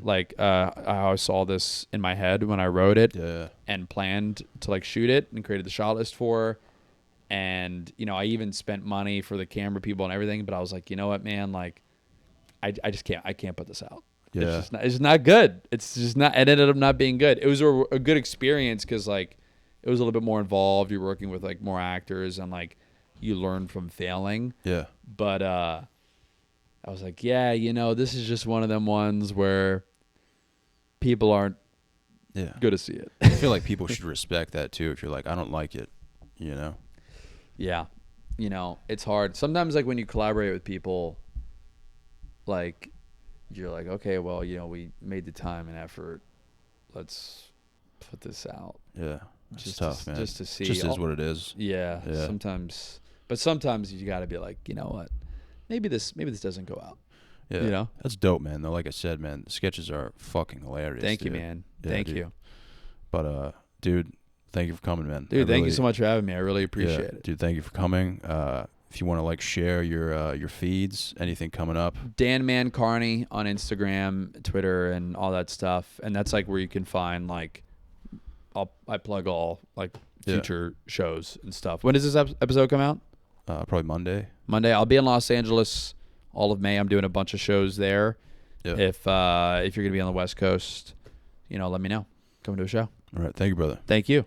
Like how I saw this in my head when I wrote it and planned to like shoot it and created the shot list for. And, you know, I even spent money for the camera people and everything, but I was like, you know what, man, like I just can't put this out. Yeah. It's just not good. It's just not, it ended up not being good. It was a good experience because like it was a little bit more involved. You're working with like more actors and like you learn from failing. Yeah. But I was like, yeah, this is just one of them ones where people aren't good to see it. I feel like people should respect that too. If you're like, I don't like it, Yeah. It's hard. Sometimes like when you collaborate with people, like you're like, okay, well, we made the time and effort. Let's put this out. Yeah. It's tough, man. Just to see. Just is what it is. Yeah. Sometimes you got to be like, you know what? Maybe this doesn't go out. Yeah. That's dope, man. Though, like I said, man, the sketches are fucking hilarious. Thank you, man. Thank you. But, dude, thank you for coming, man. Dude, thank you so much for having me. I really appreciate it. Dude, thank you for coming. If you want to like share your feeds, anything coming up, Dan Man Carney on Instagram, Twitter, and all that stuff, and that's like where you can find like I plug all like future shows and stuff. When does this episode come out? Probably Monday. I'll be in Los Angeles all of May. I'm doing a bunch of shows there. Yeah. If you're gonna be on the West Coast, let me know. Come to a show. All right. Thank you, brother. Thank you.